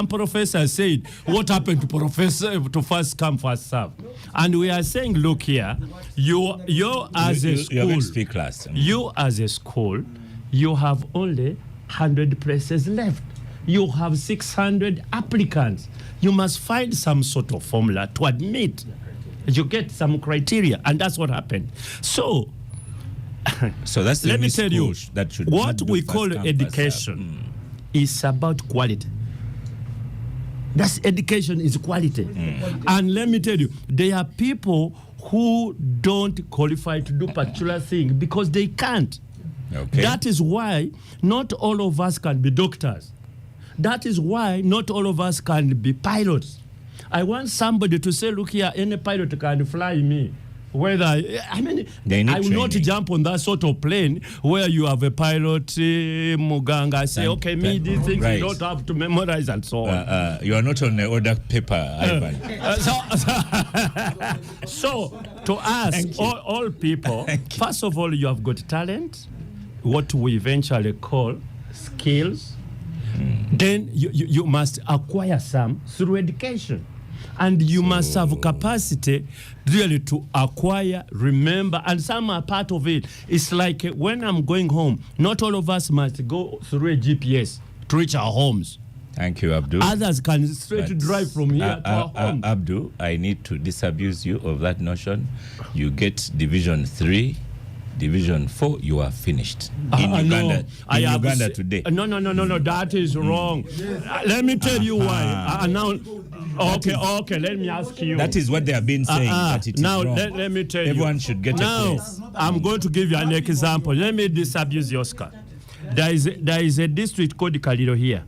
professor said, what happened to professor to first come, first serve? And we are saying, look here, you as a school, you have only 100 places left. You have 600 applicants. You must find some sort of formula to admit. You get some criteria, and that's what happened. So that's let me tell you, that should what we call education is about quality. That's education is quality. And let me tell you, there are people who don't qualify to do particular thing because they can't. Okay. That is why not all of us can be doctors. That is why not all of us can be pilots. I want somebody to say, look here, any pilot can fly me. I will not jump on that sort of plane where you have a pilot, Muganga, say, okay, these things you don't have to memorize and so on. You are not on the order paper, Ivan. So to us, all people, first of all, you have got talent, what we eventually call skills. Then you must acquire some through education. And you must have capacity really to acquire, remember, and some are part of it. It's like when I'm going home, not all of us must go through a GPS to reach our homes. Thank you, Abdul. Others can straight drive from here to our home. Abdul, I need to disabuse you of that notion. You get Division 3, Division 4, you are finished. In Uganda, Uganda today. No, that is wrong. Let me tell you why. Now, okay, let me ask you. That is what they have been saying, that it is now, wrong. Let me tell you. Everyone should get a place. I'm going to give you an example. Let me disabuse your Oscar. There is a district called Kaliro here.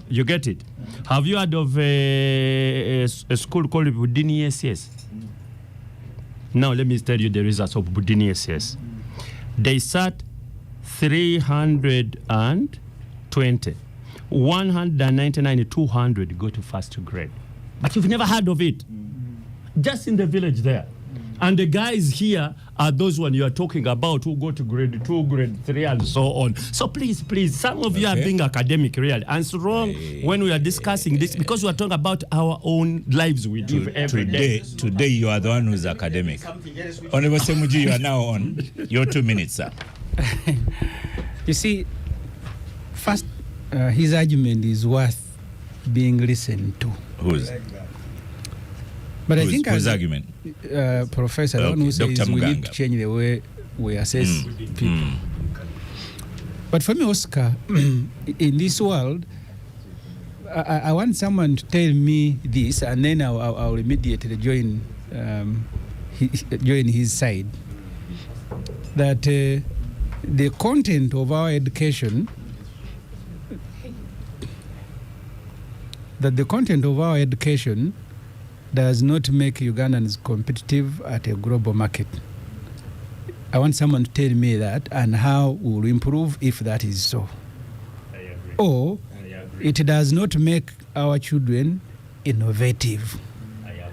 You get it? Have you heard of a school called Budini SS? Now let me tell you the results of Budini SS. They sat 320, 199, 200 go to first grade. But you've never heard of it. Just in the village there. And the guys here are those one you are talking about who go to grade 2, grade 3, and so on. So please, some of you are being academic, really. And it's wrong when we are discussing this because we are talking about our own lives we live every day. Today you are the one who's academic. Honorable Semuji, you are now on your 2 minutes, sir. You see, first, his argument is worth being listened to. Whose? But I think whose argument? Professor, the one who says Dr. we need Muganga. to change the way we assess people. But for me, Oscar, in this world, I want someone to tell me this, and then I'll immediately join his side. That the content of our education, does not make Ugandans competitive at a global market. I want someone to tell me that and how we'll improve if that is so. I agree. Or it does not make our children innovative. I agree.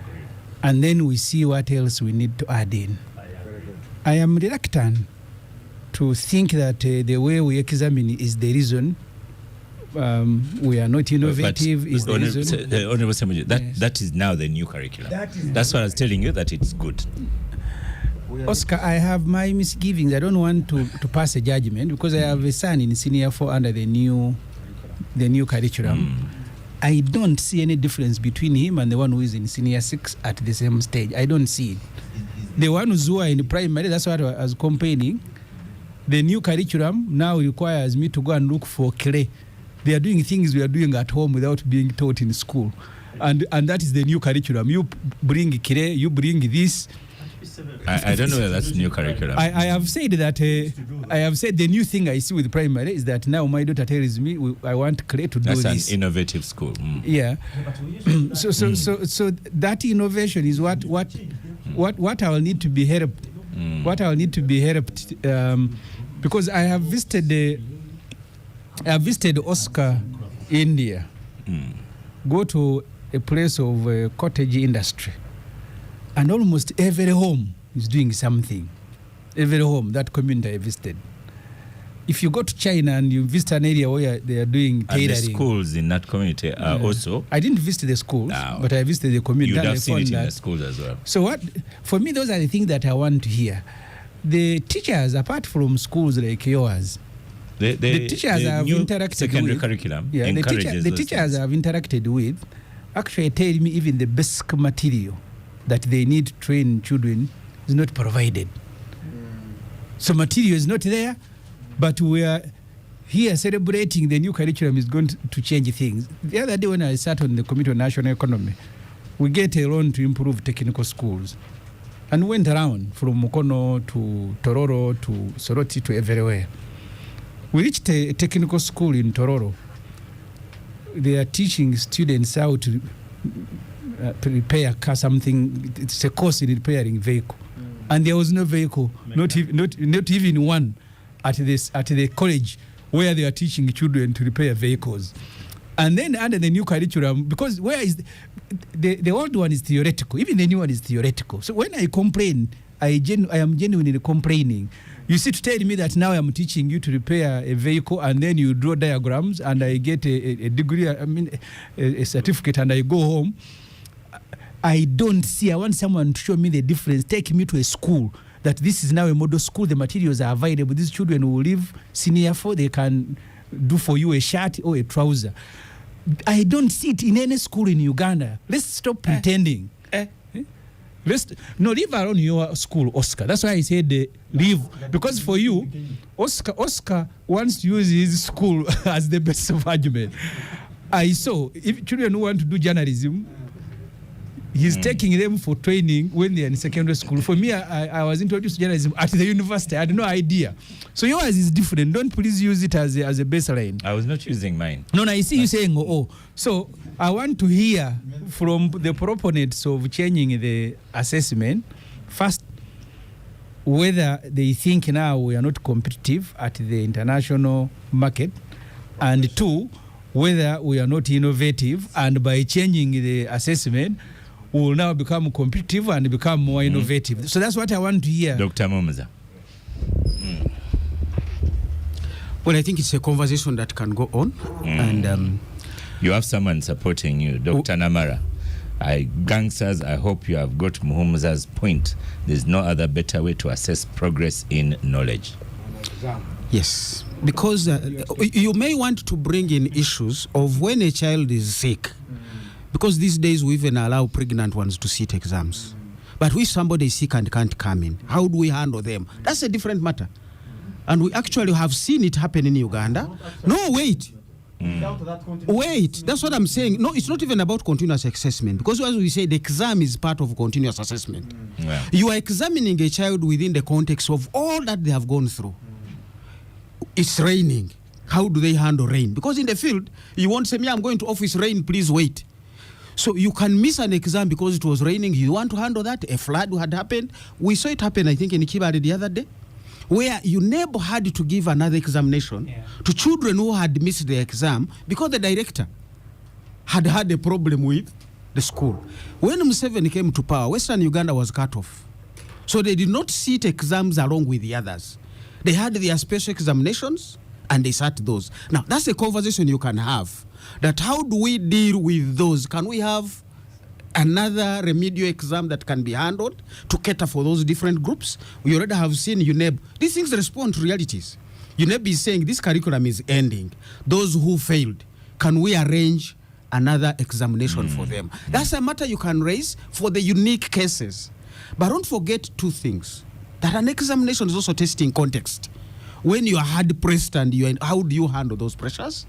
And then we see what else we need to add in. I agree. I am reluctant to think that the way we examine is the reason we are not innovative. Is the reason. Honorable Semuji, that is now the new curriculum. That's what I was telling you, that it's good. Oscar, I have my misgivings. I don't want to pass a judgment because I have a son in senior 4 under the new curriculum. I don't see any difference between him and the one who is in senior 6 at the same stage. I don't see it. The ones who are in primary, that's what I was complaining. The new curriculum now requires me to go and look for clay. They are doing things we are doing at home without being taught in school. And that is the new curriculum. You bring clay, you bring this. I don't know whether that's new curriculum. I have said that the new thing I see with primary is that now my daughter tells me I want clay to do this. That's an innovative school. Yeah. So that innovation is what I will need to be helped. What I will need to be helped because I have visited Oscar, India. Go to a place of cottage industry, and almost every home is doing something. Every home, that community I visited. If you go to China and you visit an area where they are doing tailoring, and the schools in that community are also. I didn't visit the schools, but I visited the community. You'd have seen it in the schools as well. So for me, those are the things that I want to hear. The teachers, apart from schools like yours, the teachers have interacted secondary with. Curriculum The teachers have interacted with actually tell me even the basic material that they need to train children is not provided. So material is not there, but we are here celebrating the new curriculum is going to change things. The other day when I sat on the Committee on National Economy, we get a loan to improve technical schools and went around from Mukono to Tororo to Soroti to everywhere. We reached a technical school in Tororo. They are teaching students how to repair something. It's a course in repairing vehicle, and there was no vehicle, not even one, at the college where they are teaching children to repair vehicles. And then under the new curriculum, because where is the old one is theoretical, even the new one is theoretical. So when I complain, I am genuinely complaining. You see, to tell me that now I'm teaching you to repair a vehicle and then you draw diagrams and I get a degree, a certificate, and I go home. I don't see. I want someone to show me the difference. Take me to a school that this is now a model school. The materials are available. These children will leave senior 4. They can do for you a shirt or a trouser. I don't see it in any school in Uganda. Let's stop pretending. Leave around your school, Oscar. That's why I said leave. Because for you, Oscar wants to use his school as the best of argument. I saw, if children who want to do journalism, he's taking them for training when they're in secondary school. For me, I was introduced to journalism at the university. I had no idea. So yours is different. Don't please use it as a baseline. I was not using mine. No, I see you saying, oh. So I want to hear from the proponents of changing the assessment. First, whether they think now we are not competitive at the international market, and two, whether we are not innovative, and by changing the assessment, we will now become competitive and become more innovative. So that's what I want to hear. Dr. Mumuza. Well, I think it's a conversation that can go on. And you have someone supporting you, Dr. Namara. Gangsters, I hope you have got Muhumuza's point. There's no other better way to assess progress in knowledge. Yes, because you may want to bring in issues of when a child is sick, because these days we even allow pregnant ones to sit exams. But if somebody is sick and can't come in, how do we handle them? That's a different matter. And we actually have seen it happen in Uganda. No, wait. Wait, that's what I'm saying. No, it's not even about continuous assessment, because as we say, the exam is part of continuous assessment. Yeah. You are examining a child within the context of all that they have gone through. It's raining. How do they handle rain? Because in the field, you won't say, I'm going to office rain, please wait. So you can miss an exam because it was raining. You want to handle that. A flood had happened. We saw it happen, I think, in Kibale the other day, where UNEB had to give another examination to children who had missed the exam because the director had had a problem with the school. When Museveni came to power, Western Uganda was cut off. So they did not sit exams along with the others. They had their special examinations and they sat those. Now, that's a conversation you can have. That how do we deal with those? Can we have another remedial exam that can be handled to cater for those different groups? We already have seen UNEB. These things respond to realities. UNEB is saying this curriculum is ending. Those who failed, can we arrange another examination for them? That's a matter you can raise for the unique cases. But don't forget two things. That an examination is also testing context. When you are hard pressed and how do you handle those pressures?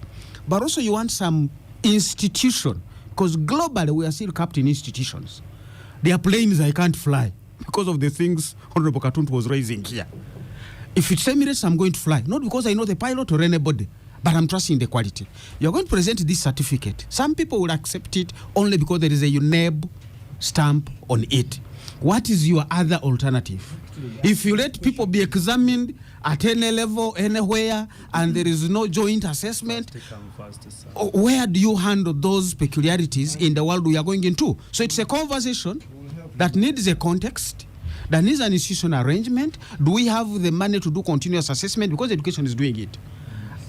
But also you want some institution, because globally we are still capped in institutions. There are planes I can't fly because of the things Honorable Katuntu was raising here. If it's Emirates, I'm going to fly. Not because I know the pilot or anybody, but I'm trusting the quality. You're going to present this certificate. Some people will accept it only because there is a UNEB stamp on it. What is your other alternative? If you let people be examined at any level, anywhere, and there is no joint assessment, where do you handle those peculiarities in the world we are going into? So it's a conversation that needs a context, that needs an institutional arrangement. Do we have the money to do continuous assessment? Because education is doing it.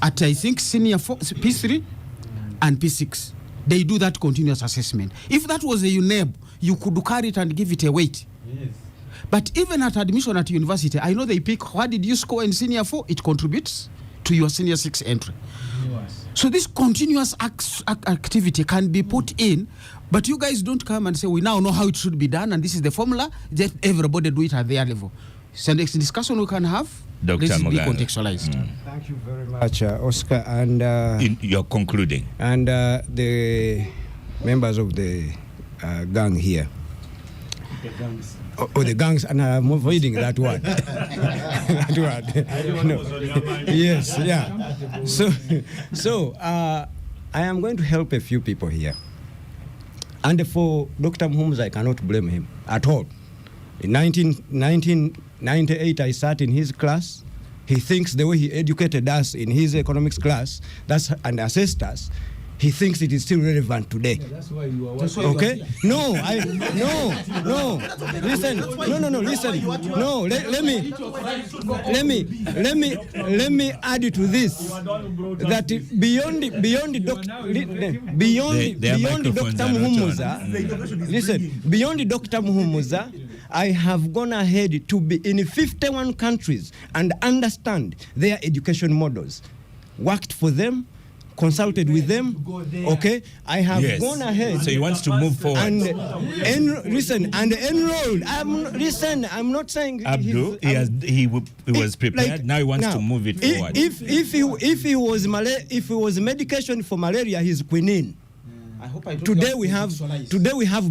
At, I think, senior P3 and P6, they do that continuous assessment. If that was a UNEB, you could carry it and give it a weight. Yes. But even at admission at university, I know they pick what did you score in senior 4, it contributes to your senior 6 entry. Yes. So this continuous activity can be put in, but you guys don't come and say, we now know how it should be done, and this is the formula, just everybody do it at their level. So next discussion we can have, Dr. Let's Muganga. be contextualized. Thank you very much, Oscar. And You're concluding. And the members of the gang here. The gangs. Oh, the gangs, and I'm avoiding that word. That word. No. Yes, yeah. So I am going to help a few people here. And for Dr. Muhumuza, I cannot blame him at all. In 1998, I sat in his class. He thinks the way he educated us in his economics class, and assessed us, he thinks it is still relevant today. Yeah, that's why you are okay? No, listen. No, let me add to this that beyond Dr. Muhumuza, listen, beyond Dr. Muhumuza, I have gone ahead to be in 51 countries and understand their education models, worked for them, consulted with them, okay? I have gone ahead. So he wants to move forward. And enrolled. I'm not saying... Abdul, he was prepared, now he wants to move it forward. If he was medication for malaria, he's quinine. Today we have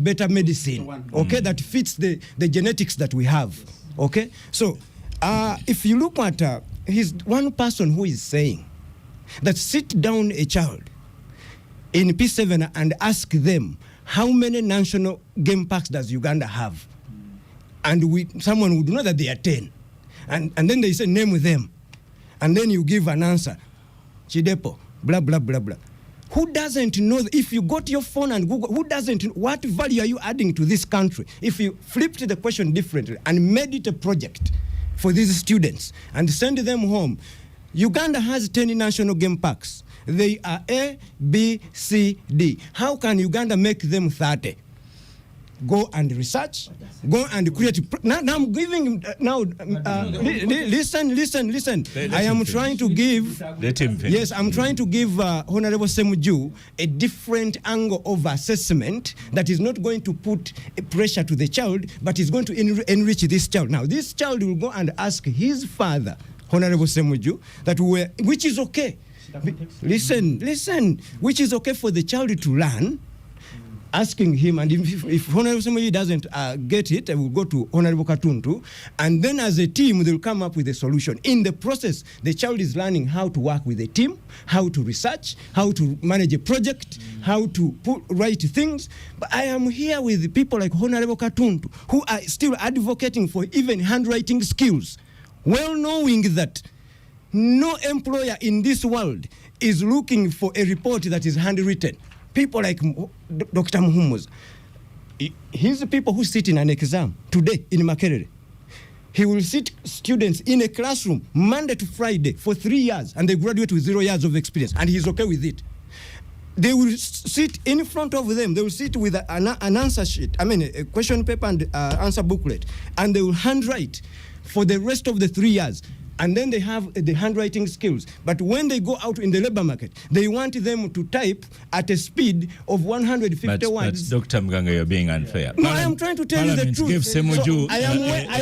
better medicine, okay, that fits the genetics that we have, okay? So if you look at, he's one person who is saying that sit down a child in P7 and ask them how many national game parks does Uganda have, and someone would know that they are 10. and then they say name them, and then you give an answer, Chidepo, blah blah blah blah. Who doesn't know? If you got your phone and Google, who doesn't? What value are you adding to this country? If you flipped the question differently and made it a project for these students and send them home. Uganda has 10 national game parks. They are A, B, C, D. How can Uganda make them 30? Go and research, go and create. Now I'm giving, listen. I am trying to give, let him finish. Yes, I'm trying to give Honorable Semuju a different angle of assessment that is not going to put a pressure to the child, but is going to enrich this child. Now, this child will go and ask his father, Honorable Semuju, which is okay. Listen, which is okay for the child to learn, asking him, and if Honorable Semuju doesn't get it, I will go to Honorable Katuntu, and then as a team, they'll come up with a solution. In the process, the child is learning how to work with a team, how to research, how to manage a project, how to write things. But I am here with people like Honorable Katuntu, who are still advocating for even handwriting skills, well knowing that no employer in this world is looking for a report that is handwritten. People like Dr. Muhumuza, he's the people who sit in an exam today in Makerere. He will sit students in a classroom Monday to Friday for 3 years, and they graduate with 0 years of experience, and he's okay with it. They will sit in front of them. They will sit with an answer sheet, a question paper and answer booklet, and they will handwrite for the rest of the 3 years. And then they have the handwriting skills. But when they go out in the labor market, they want them to type at a speed of 150 words. But Dr. Muganga, you're being unfair. No, I am trying to tell you the truth. Gave Semuju I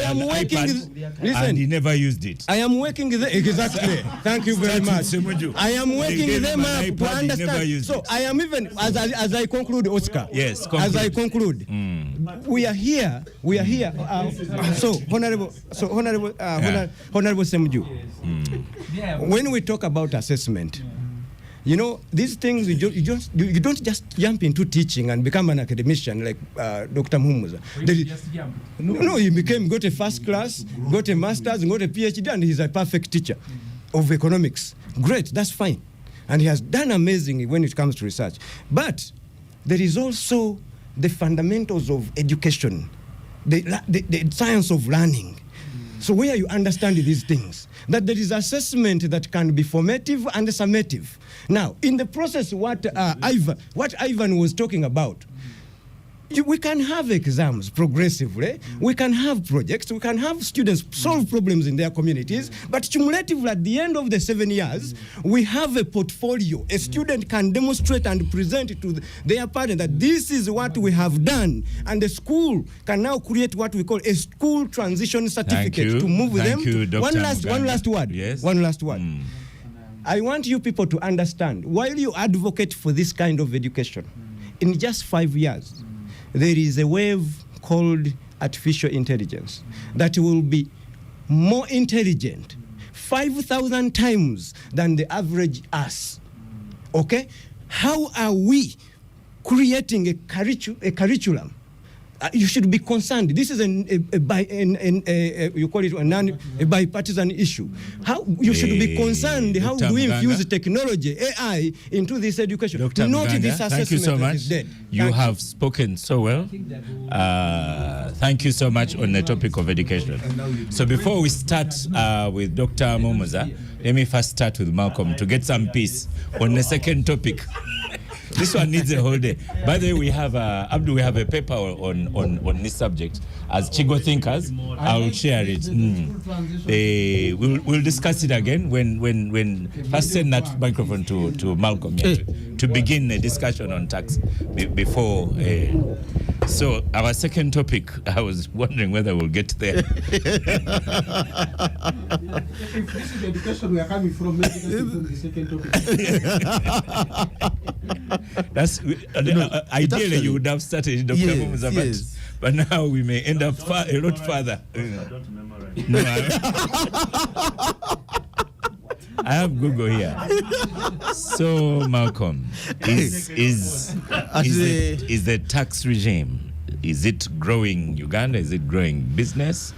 am working. Listen, and he never used it. I am working exactly. Thank you very much. I am working them up to understand. So I am even as I conclude, Oscar. Yes, conclude. As I conclude, we are here. So honorable Semuju. When we talk about assessment, these things you don't just jump into teaching and become an academician like Dr. Muhumuza. No, he got a first class, got a master's, got a PhD, and he's a perfect teacher of economics. Great, that's fine, and he has done amazing when it comes to research. But there is also the fundamentals of education, the science of learning. So where you understand these things, that there is assessment that can be formative and summative. Now, in the process, what Ivan was talking about, we can have exams progressively, we can have projects, we can have students solve problems in their communities, but cumulatively at the end of the 7 years, we have a portfolio. A student can demonstrate and present it to their parent that this is what we have done, and the school can now create what we call a school transition certificate to move them. One last word. Yes. One last word. I want you people to understand, while you advocate for this kind of education, in just 5 years, there is a wave called artificial intelligence that will be more intelligent 5,000 times than the average us. Okay? How are we creating a curriculum? You should be concerned. This is you call it a bipartisan issue. How you should be concerned. How do we infuse technology, AI, into this education? Dr. Not Muganga, this assessment. thank you so much. Is dead. You have spoken so well. Thank you so much on the topic of education. So before we start with Dr. Muhumuza, let me first start with Malcolm to get some peace on the second topic. This one needs a whole day. By the way, we have Abdul. We have a paper on this subject as Chigo thinkers. I will share it. We'll discuss it again when first send that microphone to Malcolm to begin a discussion on tax before. So our second topic, I was wondering whether we'll get there. If this is the education we are coming from, maybe the second topic. That's ideally you would have started Dr. Muhumuza, but now we may end up a lot further. I don't memorize. No, I have Google here. So Malcolm, is the tax regime, is it growing Uganda? Is it growing business?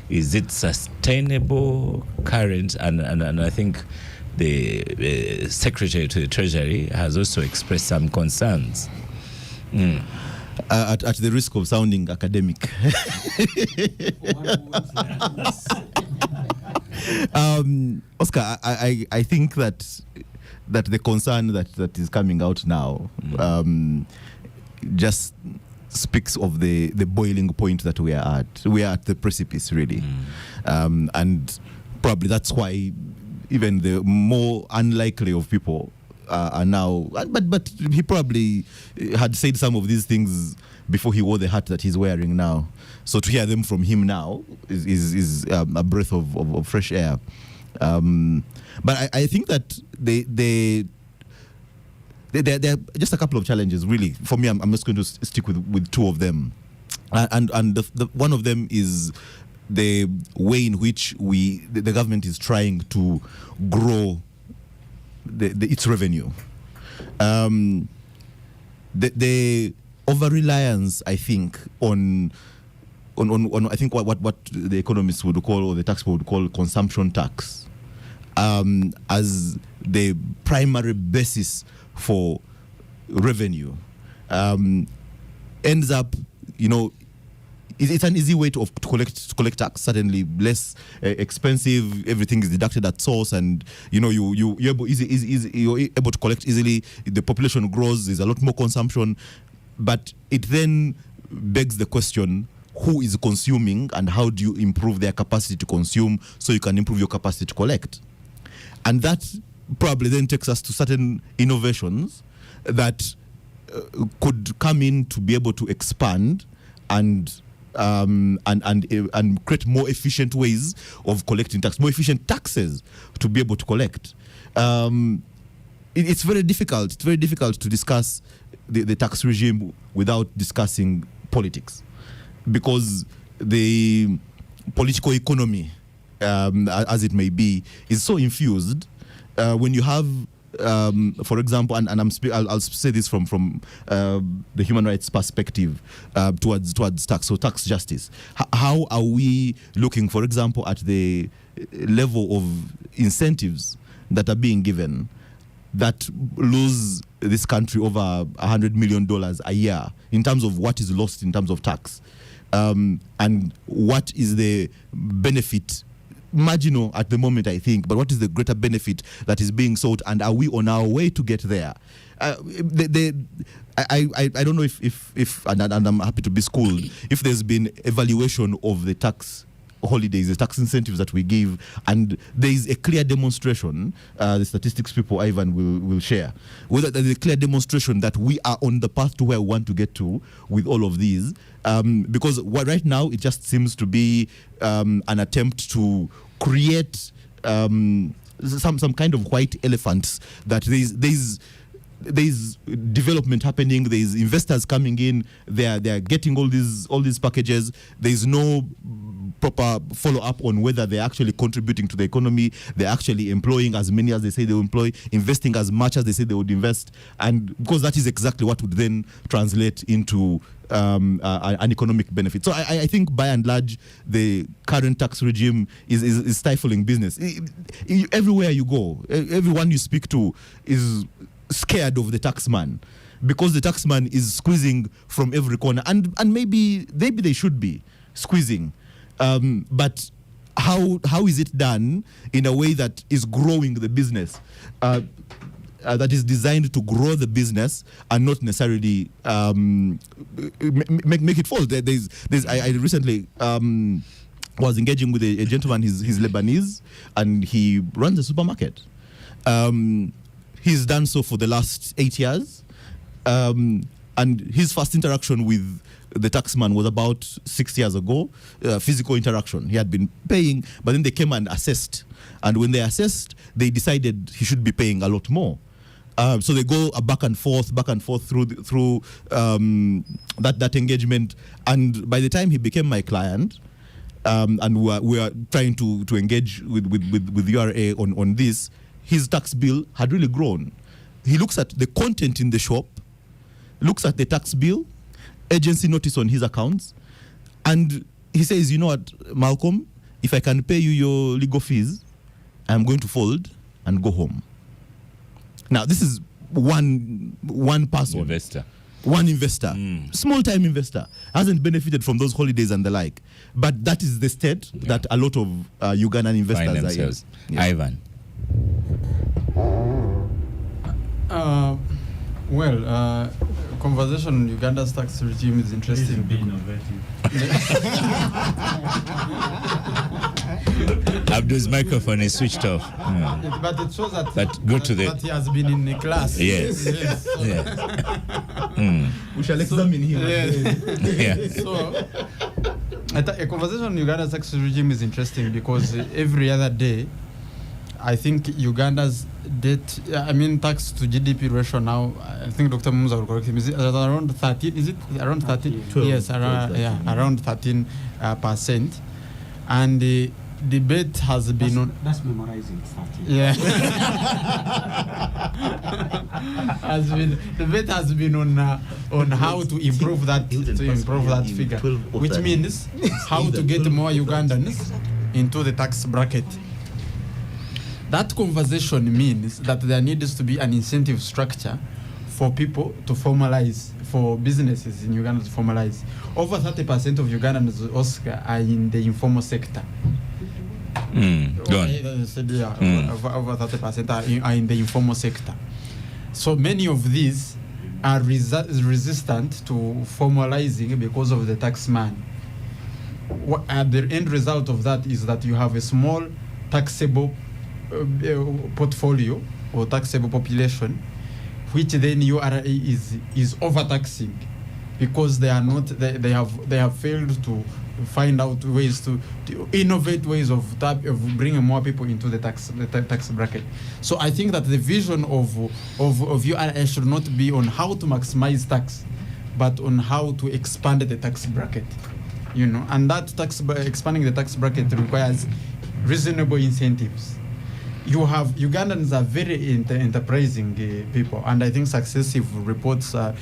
is it sustainable, current, and I think the Secretary to the Treasury has also expressed some concerns. At the risk of sounding academic. Oscar, I think that the concern that is coming out now just speaks of the boiling point that we are at. We are at the precipice, really. And probably that's why even the more unlikely of people are now, but he probably had said some of these things before he wore the hat that he's wearing now. So to hear them from him now is a breath of fresh air. But I think that there are just a couple of challenges, really. For me, I'm just going to stick with two of them. And the one of them is the way in which the government is trying to grow its revenue. The over-reliance, I think, on I think what the economists would call, or the tax people would call, consumption tax, as the primary basis for revenue, ends up, it's an easy way to collect tax. Certainly less expensive. Everything is deducted at source, and you're able to collect easily. The population grows. There's a lot more consumption, but it then begs the question: who is consuming, and how do you improve their capacity to consume so you can improve your capacity to collect? And that probably then takes us to certain innovations that could come in to be able to expand and create more efficient ways of collecting tax, more efficient taxes to be able to collect. It's very difficult. It's very difficult to discuss the tax regime without discussing politics, because the political economy, as it may be, is so infused. When you have, for example, and I'll say this from the human rights perspective towards tax, so tax justice. How are we looking, for example, at the level of incentives that are being given that lose this country over $100 million a year in terms of what is lost in terms of tax, and what is the benefit? Marginal at the moment, I think, but what is the greater benefit that is being sought, and are we on our way to get there? I don't know if and I'm happy to be schooled, if there's been evaluation of the tax holidays, the tax incentives that we give, and there is a clear demonstration, the statistics people, Ivan, will share, whether there is a clear demonstration that we are on the path to where we want to get to with all of these, because right now it just seems to be an attempt to create some kind of white elephants, that there's development happening, there's investors coming in, they are getting all these packages. There's no proper follow-up on whether they're actually contributing to the economy, they're actually employing as many as they say they will employ, investing as much as they say they would invest, and because that is exactly what would then translate into an economic benefit. So I think by and large the current tax regime is stifling business. Everywhere you go, everyone you speak to is scared of the taxman, because the taxman is squeezing from every corner, and maybe they should be squeezing, but how is it done in a way that is growing the business, that is designed to grow the business and not necessarily make it fall? I recently was engaging with a gentleman. He's Lebanese, and he runs a supermarket. He's done so for the last 8 years, and his first interaction with the taxman was about 6 years ago. Physical interaction. He had been paying, but then they came and assessed, and when they assessed, they decided he should be paying a lot more. So they go back and forth through that engagement, and by the time he became my client, and we are trying to engage with URA on this, his tax bill had really grown. He looks at the content in the shop, looks at the tax bill, agency notice on his accounts, and he says, you know what, Malcolm, if I can pay you your legal fees, I'm going to fold and go home. Now, this is one person. Investor. One investor, small-time investor, hasn't benefited from those holidays and the like. But that is the state that a lot of Ugandan investors Find are in. themselves. Yeah. Ivan. Conversation on Uganda's tax regime is interesting. Abdul's microphone is switched off. But it shows that, But go to the- that he has been in a class. Yes. Yes. Yeah. We shall examine him. Yeah. So, a conversation on Uganda's tax regime is interesting because every other day, I think Uganda's tax to GDP ratio now, I think Dr. Mumza will correct him, is it around 13? Is it around 13? 12, Yes, around 13%. And the debate has been on. That's memorizing 13. Yeah. Debate has been on how to improve that figure, which means how to get more Ugandans into the tax bracket. That conversation means that there needs to be an incentive structure for people to formalize, for businesses in Uganda to formalize. Over 30% of Ugandans, Oscar, are in the informal sector. Go on. Over 30% are in the informal sector. So many of these are resistant to formalizing because of the tax man. The end result of that is that you have a small taxable portfolio or taxable population, which then URA is overtaxing because they have failed to find out ways to innovate ways of bringing more people into the tax bracket. So I think that the vision of URA should not be on how to maximize tax, but on how to expand the tax bracket. And that expanding the tax bracket requires reasonable incentives. Ugandans are very enterprising people, and I think successive reports have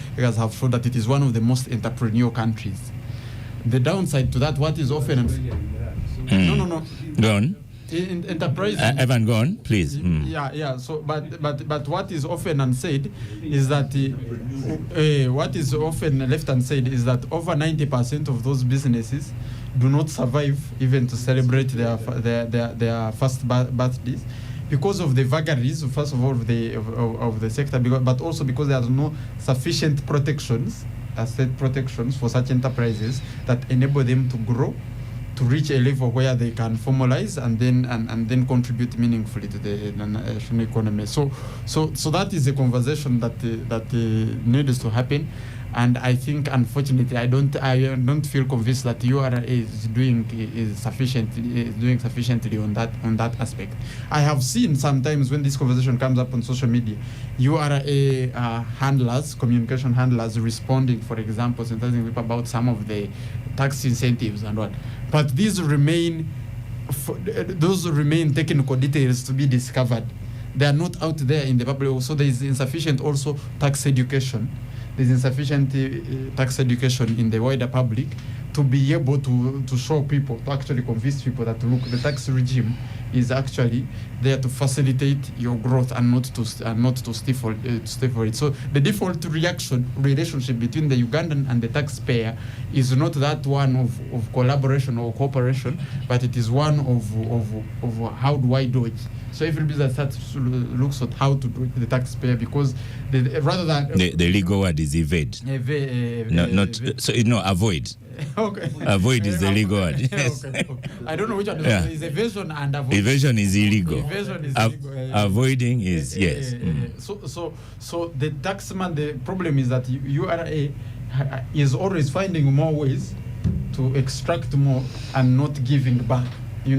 shown that it is one of the most entrepreneurial countries. The downside to that, what is often no. Go on. Enterprising. Evan, go on, please. Yeah. So, but what is often unsaid is that what is often left unsaid is that over 90% of those businesses do not survive even to celebrate their first birthdays, because of the vagaries, first of all, of the sector, but also because there are no sufficient protections, state protections for such enterprises that enable them to grow, to reach a level where they can formalize and then contribute meaningfully to the national economy. So that is a conversation that needs to happen. And I think, unfortunately, I don't feel convinced that URA is doing sufficiently on that aspect. I have seen sometimes when this conversation comes up on social media, URA handlers, communication handlers, responding, for example, telling people about some of the tax incentives and what. But those remain technical details to be discovered. They are not out there in the public. So there is insufficient also tax education. There's insufficient tax education in the wider public to be able to show people, to actually convince people that, look, the tax regime is actually there to facilitate your growth and not to stifle it. So the default relationship between the Ugandan and the taxpayer is not that one of collaboration or cooperation, but it is one of how do I do it. So every business looks at how to do it, the taxpayer, because rather than the legal word is evade. Avoid. Okay. Avoid is the legal word. Yes. Okay. I don't know which one is evasion and avoid. Evasion is illegal. Evasion is illegal. Avoiding is yes. So the taxman, the problem is that URA is always finding more ways to extract more and not giving back. To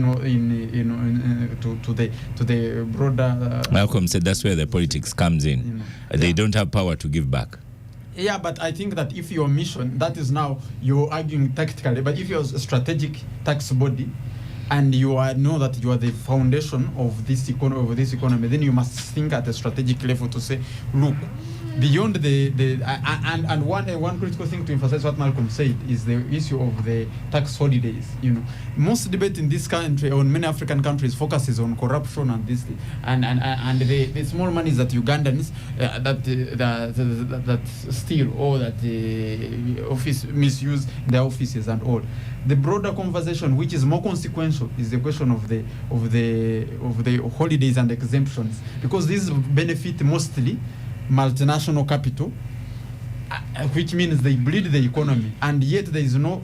the broader. Malcolm said that's where the politics comes in. They don't have power to give back. Yeah, but I think that if your mission, that is now you're arguing tactically, but if you're a strategic tax body and you know that you are the foundation of this economy, then you must think at a strategic level to say, look, beyond and one critical thing to emphasize what Malcolm said is the issue of the tax holidays. You know, most debate in this country or in many African countries focuses on corruption and this and the small monies that Ugandans that steal or that the office misuse their offices and all. The broader conversation, which is more consequential, is the question of the holidays and exemptions, because these benefit mostly multinational capital, which means they bleed the economy, and yet there is no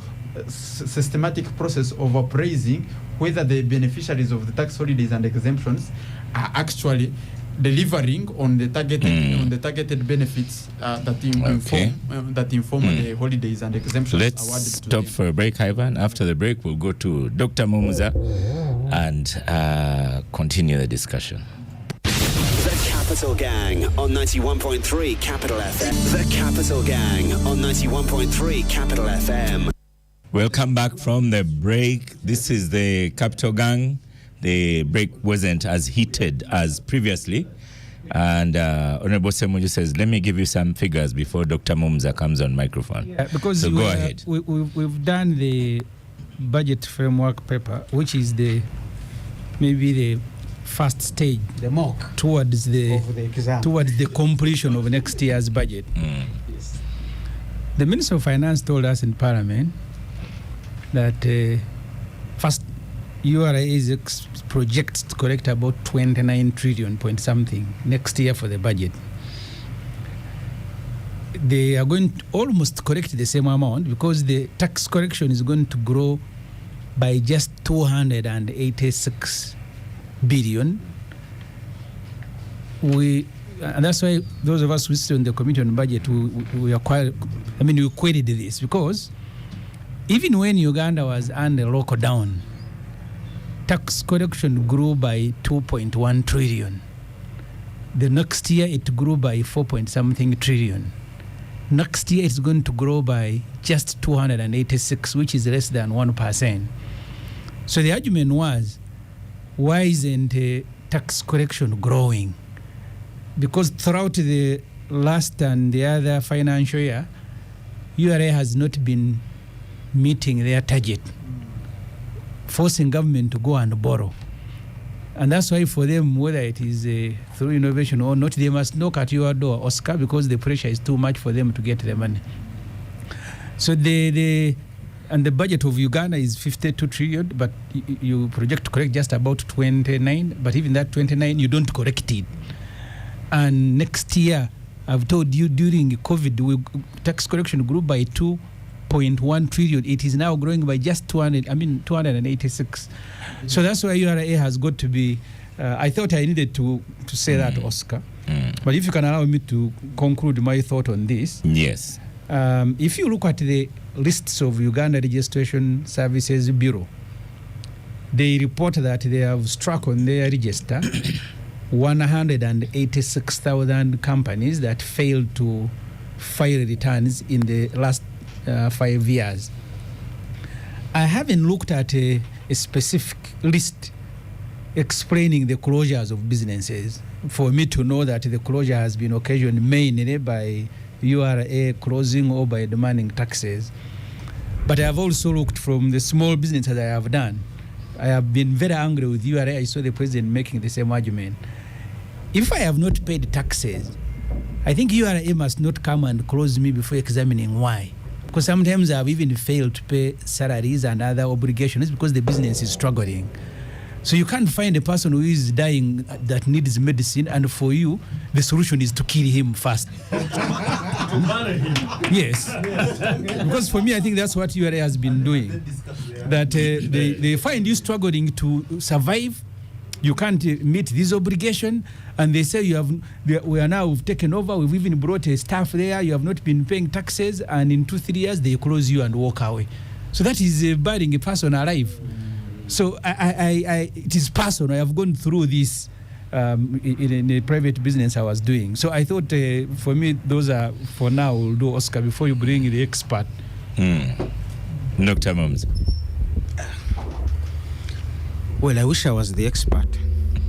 systematic process of appraising whether the beneficiaries of the tax holidays and exemptions are actually delivering on the targeted benefits that inform the holidays and exemptions. Let's awarded to stop them. for a break, Ivan. After the break, we'll go to Dr. Mumuza and continue the discussion. The Capital Gang on 91.3 Capital FM. The Capital Gang on 91.3 Capital FM. Welcome back from the break. This is the Capital Gang. The break wasn't as heated as previously. And Honorable Semunju says, let me give you some figures before Dr. Mumza comes on microphone. Yeah, because so go ahead. We've done the budget framework paper, which is maybe the first stage, the mock towards the exam, towards the completion of next year's budget. Yes. The Minister of Finance told us in Parliament that first URA projects to collect about 29 trillion point something next year for the budget. They are going to almost collect the same amount because the tax collection is going to grow by just 286 billion. And that's why those of us who sit on the Committee on Budget, we queried this, because even when Uganda was under lockdown, tax collection grew by 2.1 trillion. The next year it grew by 4-point-something trillion. Next year it's going to grow by just 286, which is less than 1%. So the argument was, why isn't tax collection growing? Because throughout the last and the other financial year, URA has not been meeting their target, forcing government to go and borrow. And that's why for them, whether it is through innovation or not, they must knock at your door, Oscar, because the pressure is too much for them to get the money. So the budget of Uganda is 52 trillion, but you project to collect just about 29, but even that 29, you don't correct it. And next year, I've told you, during COVID, tax collection grew by 2.1 trillion. It is now growing by just 286. So that's why URA has got to be, I thought I needed to say that, Oscar. But if you can allow me to conclude my thought on this. Yes. If you look at the lists of Uganda Registration Services Bureau, they report that they have struck on their register 186,000 companies that failed to file returns in the last 5 years. I haven't looked at a specific list explaining the closures of businesses for me to know that the closure has been occasioned mainly by URA closing or by demanding taxes. But I have also looked from the small businesses I have done. I have been very angry with URA. I saw the president making the same argument. If I have not paid taxes, I think URA must not come and close me before examining why. Because sometimes I have even failed to pay salaries and other obligations because the business is struggling. So you can't find a person who is dying that needs medicine, and for you, the solution is to kill him first. Yes. Because for me, I think that's what URA has been doing. That they find you struggling to survive, you can't meet this obligation, and they say we are now taken over, we've even brought a staff there, you have not been paying taxes, and in 2-3 years they close you and walk away. So that is burying a person alive. So it is personal. I have gone through this in a private business I was doing. So I thought for me, those are, for now, we'll do Oscar before you bring the expert. Dr. Mums. Well, I wish I was the expert,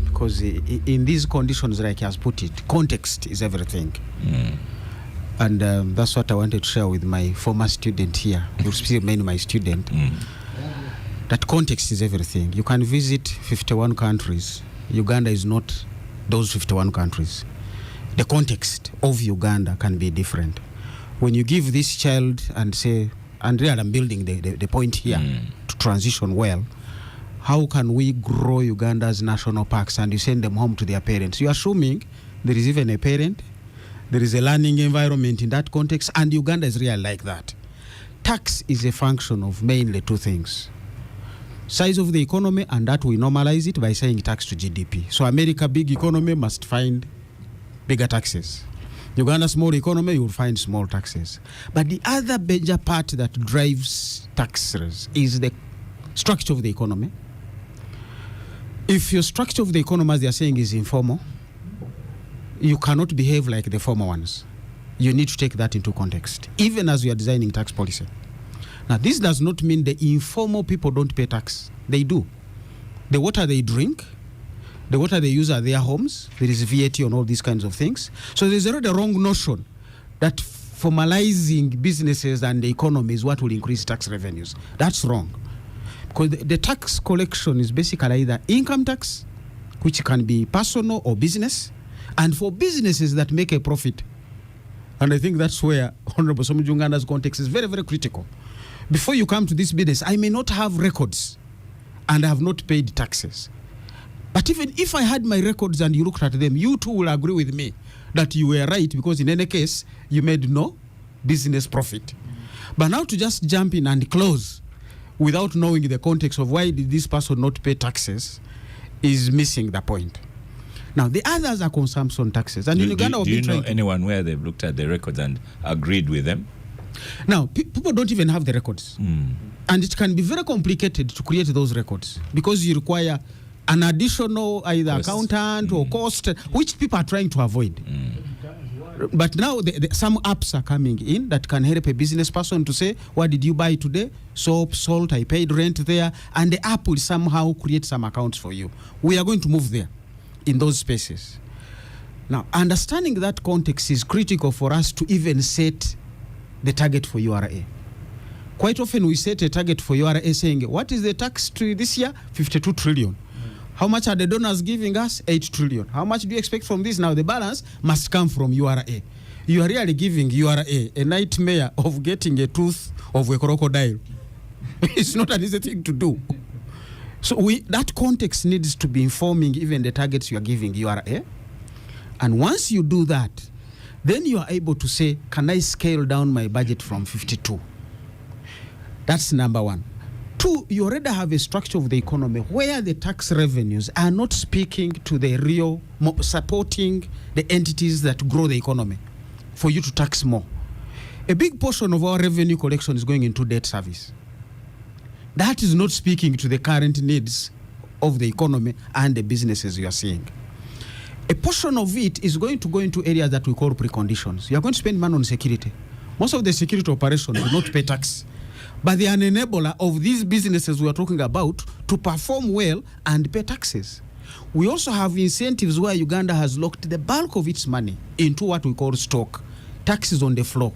because in these conditions, like he has put it, context is everything. And that's what I wanted to share with my former student here, who's still my student. That context is everything. You can visit 51 countries. Uganda is not those 51 countries. The context of Uganda can be different. When you give this child and say, and really I'm building the point here to transition well, how can we grow Uganda's national parks and you send them home to their parents? You're assuming there is even a parent, there is a learning environment in that context, and Uganda is really like that. Tax is a function of mainly two things. Size of the economy, and that we normalize it by saying tax to GDP. So America, big economy, must find bigger taxes. Uganda, small economy, you will find small taxes. But the other major part that drives taxes is the structure of the economy. If your structure of the economy, as they are saying, is informal, you cannot behave like the formal ones. You need to take that into context, even as you are designing tax policy. Now, this does not mean the informal people don't pay tax. They do. The water they drink, the water they use at their homes, there is VAT on all these kinds of things. So there's already a wrong notion that formalizing businesses and the economy is what will increase tax revenues. That's wrong. Because the tax collection is basically either income tax, which can be personal or business, and for businesses that make a profit. And I think that's where Honorable Muganga context is very, very critical. Before you come to this business, I may not have records and I have not paid taxes. But even if I had my records and you looked at them, you too will agree with me that you were right, because in any case, you made no business profit. But now to just jump in and close without knowing the context of why did this person not pay taxes is missing the point. Now, the others are consumption taxes. And in Uganda, do you know anyone where they've looked at the records and agreed with them? Now, people don't even have the records. And it can be very complicated to create those records because you require an additional either accountant or cost, which people are trying to avoid. But now some apps are coming in that can help a business person to say, what did you buy today? Soap, salt, I paid rent there. And the app will somehow create some accounts for you. We are going to move there in those spaces. Now, understanding that context is critical for us to even set the target for URA. Quite often we set a target for URA saying, what is the tax to this year? 52 trillion. How much are the donors giving us? 8 trillion. How much do you expect from this? Now the balance must come from URA. You are really giving URA a nightmare of getting a tooth of a crocodile. It's not an easy thing to do. So that context needs to be informing even the targets you are giving URA. And once you do that, then you are able to say, can I scale down my budget from 52? That's number one. Two, you already have a structure of the economy where the tax revenues are not speaking to the real, supporting the entities that grow the economy for you to tax more. A big portion of our revenue collection is going into debt service. That is not speaking to the current needs of the economy and the businesses you are seeing. A portion of it is going to go into areas that we call preconditions. You are going to spend money on security. Most of the security operations do not pay tax. But they are an enabler of these businesses we are talking about to perform well and pay taxes. We also have incentives where Uganda has locked the bulk of its money into what we call stock, taxes on the floor.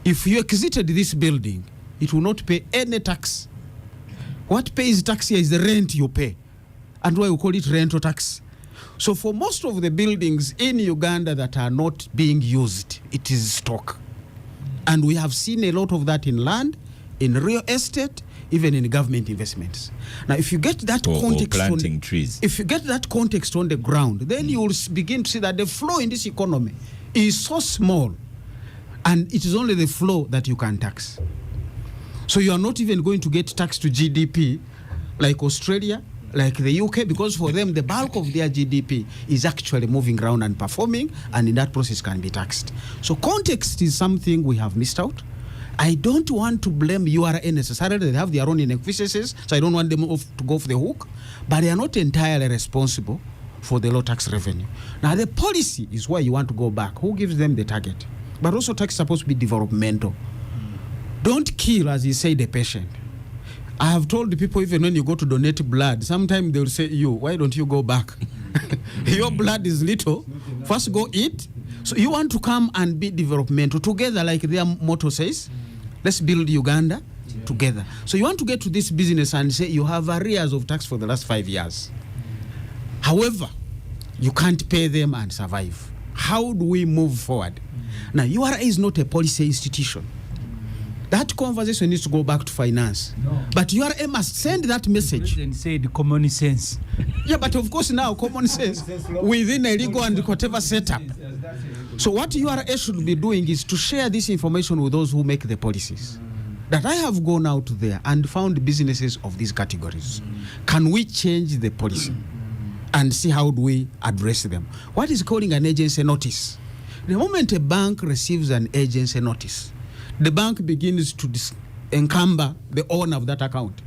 If you exited this building, it will not pay any tax. What pays tax here is the rent you pay, and why we call it rental tax. So for most of the buildings in Uganda that are not being used, it is stock. And we have seen a lot of that in land, in real estate, even in government investments. Now, if you get that context, planting trees. If you get that context on the ground, then you will begin to see that the flow in this economy is so small, and it is only the flow that you can tax. So you are not even going to get tax to GDP like Australia, like the UK, because for them the bulk of their GDP is actually moving around and performing, and in that process can be taxed. So context is something we have missed out. I don't want to blame URA necessarily. They have their own inefficiencies, so I don't want them to go off the hook, but they are not entirely responsible for the low tax revenue. Now the policy is where you want to go back. Who gives them the target? But also tax is supposed to be developmental. Don't kill, as you say, the patient. I have told the people, even when you go to donate blood, sometimes they will say, why don't you go back? Your blood is little. First go eat, So you want to come and be developmental together, like their motto says, let's build Uganda together. So you want to get to this business and say you have arrears of tax for the last 5 years. However, you can't pay them and survive. How do we move forward? Now, URA is not a policy institution. That conversation needs to go back to finance. No. But URA must send that message. The president said common sense. Yeah, but of course now common sense within a legal and whatever setup. So what URA should be doing is to share this information with those who make the policies. That I have gone out there and found businesses of these categories. Can we change the policy and see how do we address them? What is calling an agency notice? The moment a bank receives an agency notice, the bank begins to encumber the owner of that account.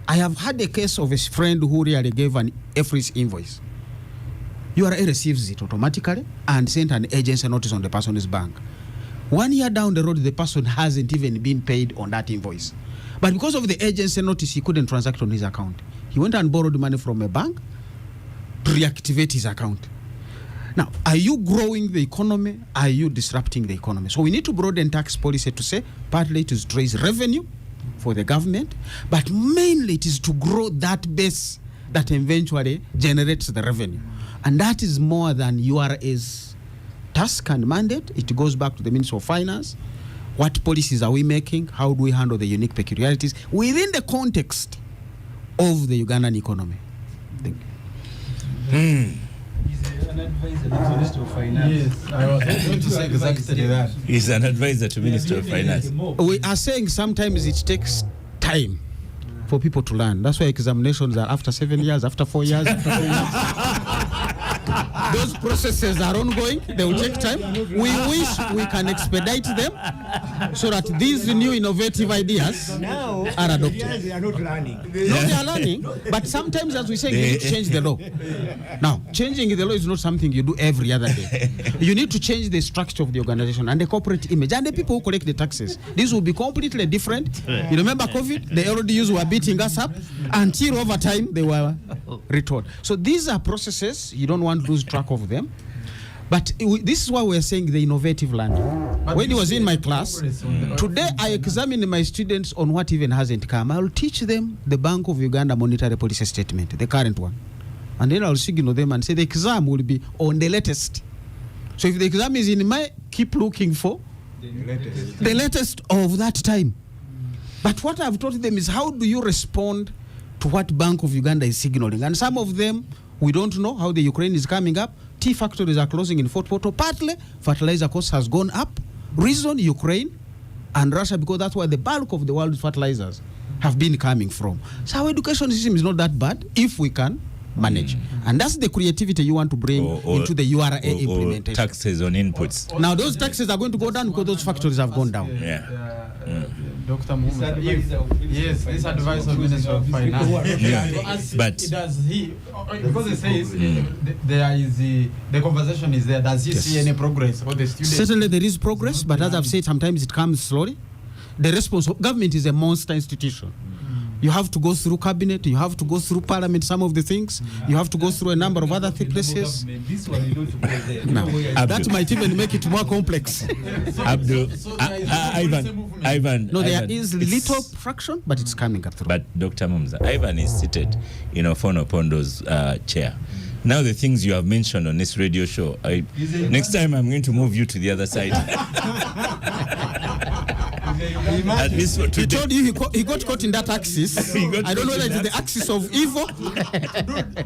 I have had a case of a friend who really gave an EFRIS invoice. URA receives it automatically and sent an agency notice on the person's bank. 1 year down the road, the person hasn't even been paid on that invoice. But because of the agency notice, he couldn't transact on his account. He went and borrowed money from a bank to reactivate his account. Now, are you growing the economy? Are you disrupting the economy? So we need to broaden tax policy to say partly it is to raise revenue for the government, but mainly it is to grow that base that eventually generates the revenue. And that is more than URA's task and mandate. It goes back to the Ministry of Finance. What policies are we making? How do we handle the unique peculiarities within the context of the Ugandan economy? Thank you. An advisor to the Minister of Finance. Yes, I was going to say exactly that. He's an advisor to Minister of Finance. We are saying sometimes it takes time for people to learn. That's why examinations are after 7 years, after 4 years, after 4 years. Those processes are ongoing. They will take time. We wish we can expedite them so that these new innovative ideas Now, are adopted. they are not learning. No, they are learning, but sometimes, as we say, you need to change the law. Now, changing the law is not something you do every other day. You need to change the structure of the organization and the corporate image and the people who collect the taxes. This will be completely different. You remember COVID? The LDUs were beating us up until over time they were retold. So these are processes. You don't want to lose track of them. But this is why we're saying the innovative learning. When he was in my class, today I examine my students on what even hasn't come. I'll teach them the Bank of Uganda monetary policy statement, the current one. And then I'll signal them and say the exam will be on the latest. So if the exam is in May, keep looking for the latest of that time. But what I've taught them is how do you respond to what Bank of Uganda is signaling? And some of them, we don't know how the Ukraine is coming up. Tea factories are closing in Fort Portal. Partly, fertilizer cost has gone up. Reason, Ukraine and Russia, because that's where the bulk of the world's fertilizers have been coming from. So our education system is not that bad if we can manage. And that's the creativity you want to bring into the URA implementation. Or taxes on inputs. Now those taxes are going to go down because those factories have gone down. Dr. Muganga, yes, this advisor of Minister of Finance. Yeah. But does he, because he says there is the conversation is there, does he see any progress for the students? Certainly there is progress, but as I've said, sometimes it comes slowly. The response of government is a monster institution. You have to go through cabinet, you have to go through parliament, some of the things, you have to go through a number of other places. No. That might even make it more complex. Abdul, Ivan. No, there is little fraction, but it's coming up through. But Dr. Mumza, Ivan is seated in Ofono Pondo's chair. Now the things you have mentioned on this radio show, next time I'm going to move you to the other side. At least for he today. told you he got caught in that axis. I don't know whether it's the axis of evil.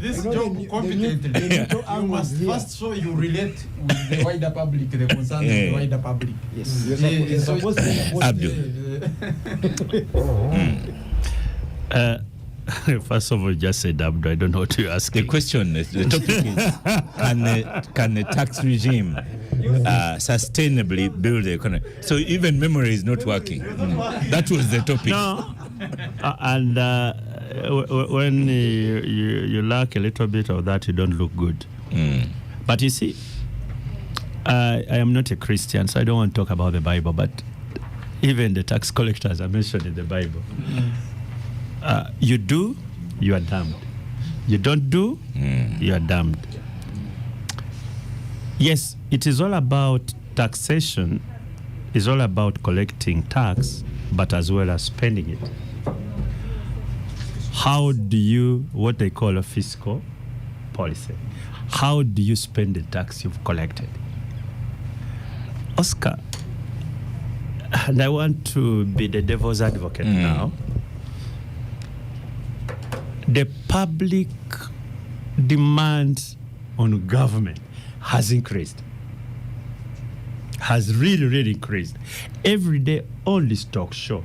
This job confidently. You must first show you relate with the wider public, the concerns of the wider public. Yes. You're supposed to Abdul. First of all, just said Abdul. I don't know what to ask. The question, the topic is, can the tax regime sustainably build the economy? So even memory is not working. That was the topic. No. And when you lack a little bit of that, you don't look good. But you see, I am not a Christian, so I don't want to talk about the Bible, but even the tax collectors are mentioned in the Bible. You do, you are damned. You don't do, you are damned. Yes, it is all about taxation, is all about collecting tax, but as well as spending it. How do you, what they call a fiscal policy, how do you spend the tax you've collected? Oscar, and I want to be the devil's advocate now. The public demand on government has increased, has really increased. Every day on this talk show,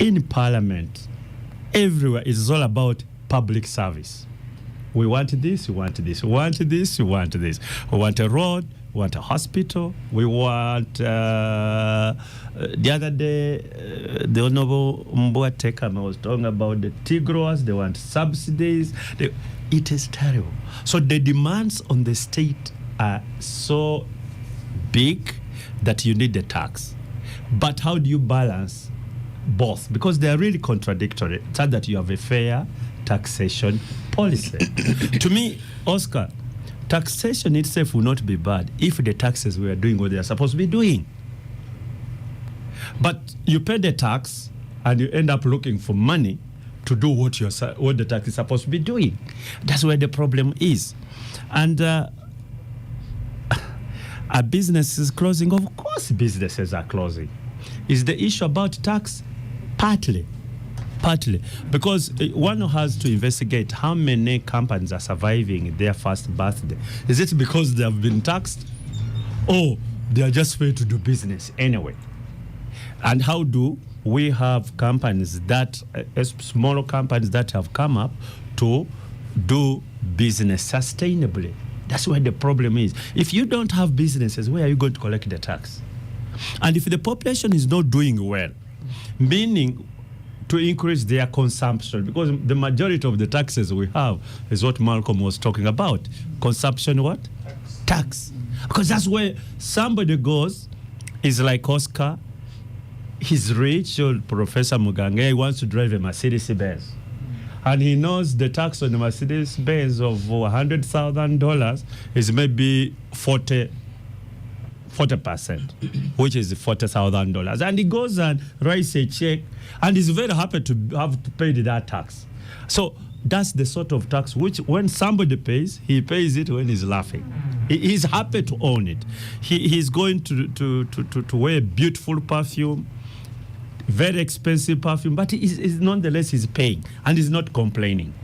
in parliament, everywhere, it's all about public service. We want this, we want this, we want this, we want this. We want a road, we want a hospital, we want, the other day, the Honorable Mbua Tekama was talking about the tea growers, they want subsidies. It is terrible. So the demands on the state are so big that you need the tax. But how do you balance both? Because they are really contradictory. It's not that you have a fair taxation policy. To me, Oscar, taxation itself will not be bad if the taxes were doing what they are supposed to be doing. But you pay the tax and you end up looking for money to do what the tax is supposed to be doing. That's where the problem is. And are businesses closing? Of course businesses are closing. Is the issue about tax? Partly. Because one has to investigate how many companies are surviving their first birthday. Is it because they have been taxed? Or they are just free to do business anyway? And how do we have companies that, smaller companies that have come up to do business sustainably? That's where the problem is. If you don't have businesses, where are you going to collect the tax? And if the population is not doing well, meaning to increase their consumption, because the majority of the taxes we have is what Malcolm was talking about. Consumption what? Tax. Because that's where somebody goes, is like Oscar, he's rich, or Professor Muganga, he wants to drive a Mercedes-Benz. And he knows the tax on the Mercedes-Benz of $100,000 is maybe 40%, which is $40,000. And he goes and writes a check, and he's very happy to have to pay that tax. So that's the sort of tax which, when somebody pays, he pays it when he's laughing. He's happy to own it. He's going to wear beautiful perfume, very expensive perfume, but nonetheless he's paying, and he's not complaining.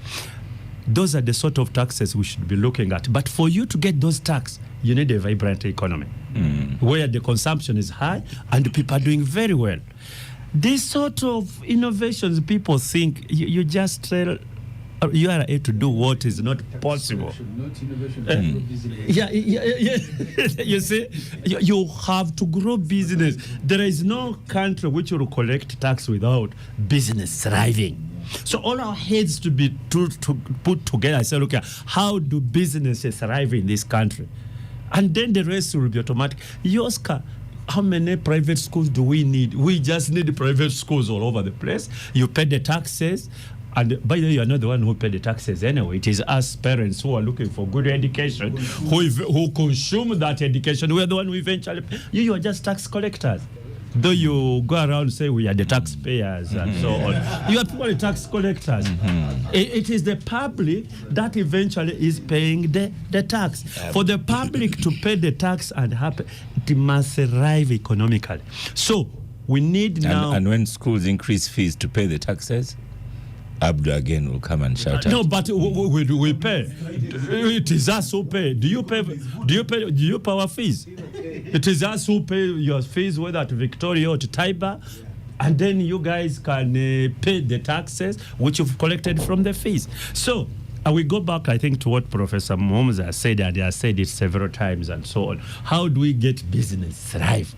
Those are the sort of taxes we should be looking at. But for you to get those taxes, you need a vibrant economy where the consumption is high and people are doing very well. These sort of innovations, people think you just tell URA to do what is not possible. Not innovation, Yeah. You see, you have to grow business. There is no country which will collect tax without business thriving. So all our heads to be to put together and say, look, how do businesses thrive in this country? And then the rest will be automatic. Oscar, how many private schools do we need? We just need private schools all over the place. You pay the taxes. And by the way, you're not the one who pay the taxes anyway. It is us parents who are looking for good education, who consume that education. We are the one who eventually pay. You are just tax collectors. Though you go around and say we are the taxpayers and so on. You are purely tax collectors. It is the public that eventually is paying the tax. For the public to pay the tax and happen, it must thrive economically. So we need now... And when schools increase fees to pay the taxes, Abdu again will come and shout out. No, but we pay. It is us who pay. Do you pay our fees? It is us who pay your fees, whether at Victoria or to Taiba, and then you guys can pay the taxes which you've collected from the fees. So we go back, I think, to what Professor Momza said, and he has said it several times and so on. How do we get business thrive?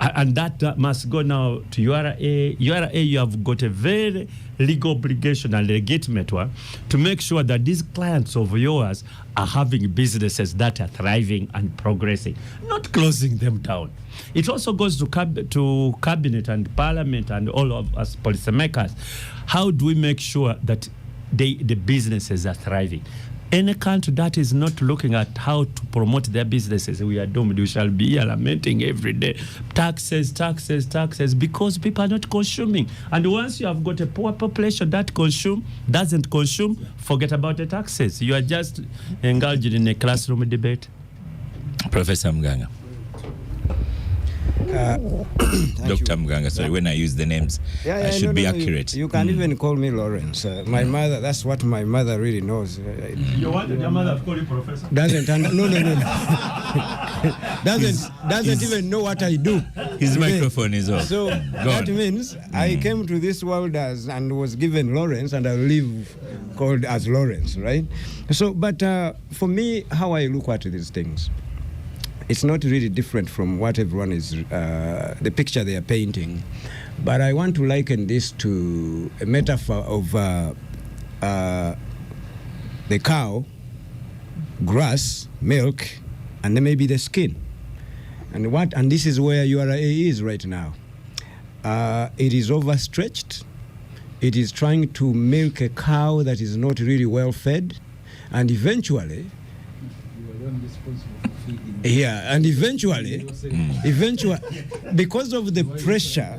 And that must go now to URA. URA, you have got a very legal obligation and legitimate one to make sure that these clients of yours are having businesses that are thriving and progressing, not closing them down. It also goes to cabinet and parliament and all of us policymakers. How do we make sure that the businesses are thriving? Any country that is not looking at how to promote their businesses, we are doomed. We shall be here lamenting every day. Taxes, taxes, taxes, because people are not consuming. And once you have got a poor population that doesn't consume, forget about the taxes. You are just engaged in a classroom debate. Professor Muganga. Dr. Muganga, sorry, when I use the names, I should be accurate. You can even call me Lawrence. My mother, that's what my mother really knows. You wanted your mother to call you Professor? No. doesn't even know what I do. His microphone is off. So that means I came to this world and was given Lawrence, and I live called as Lawrence, right? So, but for me, how I look at these things, it's not really different from what everyone is, the picture they are painting. But I want to liken this to a metaphor of the cow, grass, milk, and then maybe the skin. And this is where URA is right now. It is overstretched. It is trying to milk a cow that is not really well fed. And eventually, because of the pressure,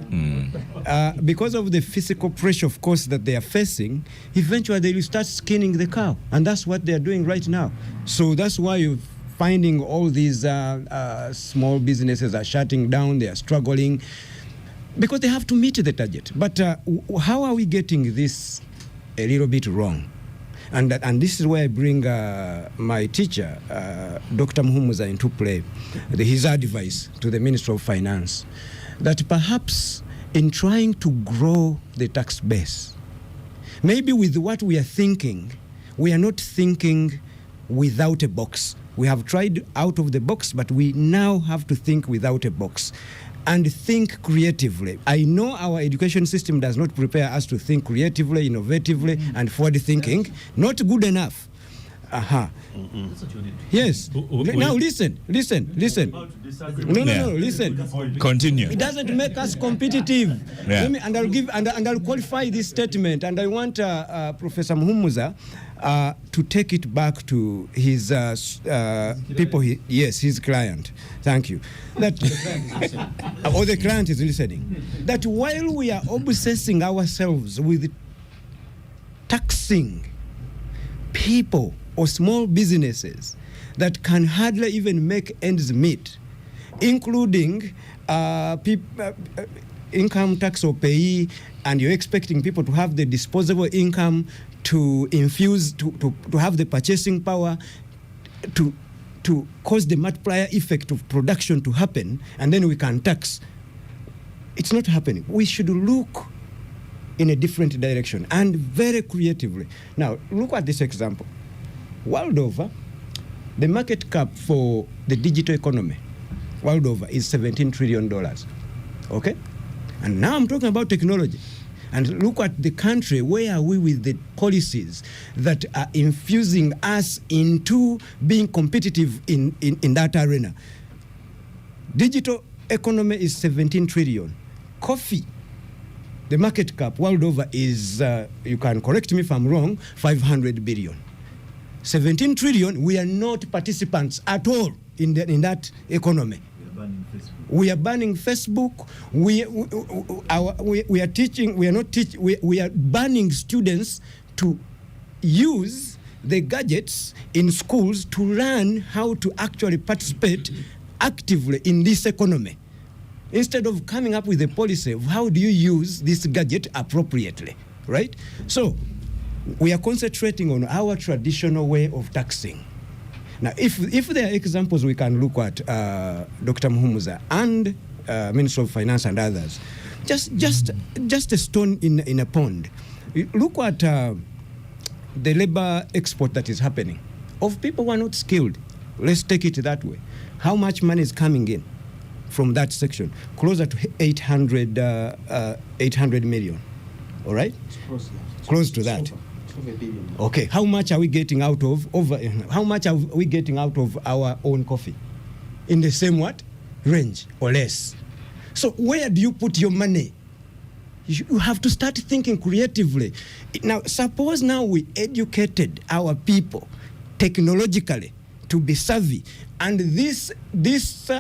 because of the physical pressure, of course, that they are facing, eventually they will start skinning the cow. And that's what they are doing right now. So that's why you're finding all these small businesses are shutting down, they are struggling, because they have to meet the target. But how are we getting this a little bit wrong? And this is where I bring my teacher, Dr. Muhumuza, into play, his advice to the Minister of Finance, that perhaps in trying to grow the tax base, maybe with what we are thinking, we are not thinking without a box. We have tried out of the box, but we now have to think without a box and think creatively. I know our education system does not prepare us to think creatively, innovatively, and forward thinking. Not good enough. Yes. Now listen. No, listen. Continue. It doesn't make us competitive. Yeah. I'll qualify this statement, and I want Professor Muhumuza to take it back to his people. His client. Thank you. That the client is listening. That while we are obsessing ourselves with taxing people or small businesses that can hardly even make ends meet, including income tax or payee, and you're expecting people to have the disposable income to infuse, to have the purchasing power, to cause the multiplier effect of production to happen, and then we can tax. It's not happening. We should look in a different direction and very creatively. Now, look at this example. World over, the market cap for the digital economy, world over, is $17 trillion. Okay? And now I'm talking about technology. And look at the country, where are we with the policies that are infusing us into being competitive in that arena? Digital economy is 17 trillion. Coffee, the market cap world over is, you can correct me if I'm wrong, 500 billion. 17 trillion, we are not participants at all in that economy. We are banning Facebook. We are teaching. We are not teaching. We are banning students to use the gadgets in schools to learn how to actually participate actively in this economy, instead of coming up with a policy of how do you use this gadget appropriately, right? So we are concentrating on our traditional way of taxing. Now, if there are examples we can look at, Dr. Muhumuza and Minister of Finance and others, just a stone in a pond. Look at the labor export that is happening of people who are not skilled. Let's take it that way. How much money is coming in from that section? Closer to 800 million. All right? Close to that. Okay, how much are we getting out of our own coffee? In the same range or less? So where do you put your money? You have to start thinking creatively. Now, suppose now we educated our people technologically to be savvy. And this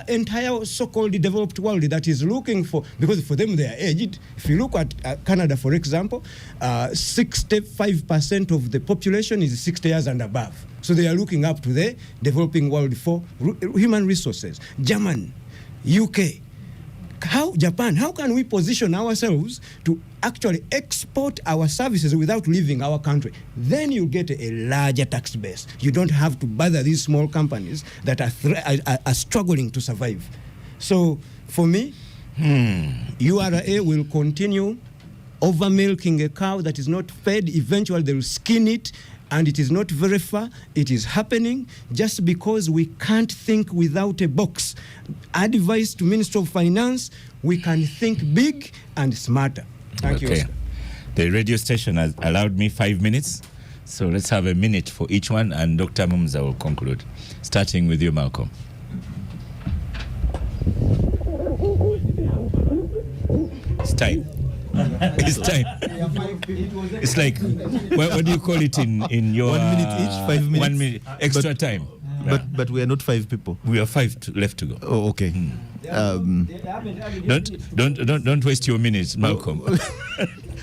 entire so-called developed world that is looking for, because for them they are aged. If you look at Canada, for example, 65% of the population is 60 years and above. So they are looking up to the developing world for human resources. Germany, UK, Japan, how can we position ourselves to actually export our services without leaving our country? Then you get a larger tax base. You don't have to bother these small companies that are struggling to survive. So for me, URA will continue over milking a cow that is not fed. Eventually they will skin it, and it is not very far. It is happening just because we can't think without a box. Advice to Minister of Finance, we can think big and smarter. Thank you, Oscar. The radio station has allowed me 5 minutes, so let's have a minute for each one, and Dr. Mumza will conclude. Starting with you, Malcolm. It's time. It's time. It's like, what do you call it in your 1 minute each, 5 minutes? 1 minute extra time. But we are not 5 people. We are 5 left to go. Oh, okay. Don't waste your minutes, Malcolm.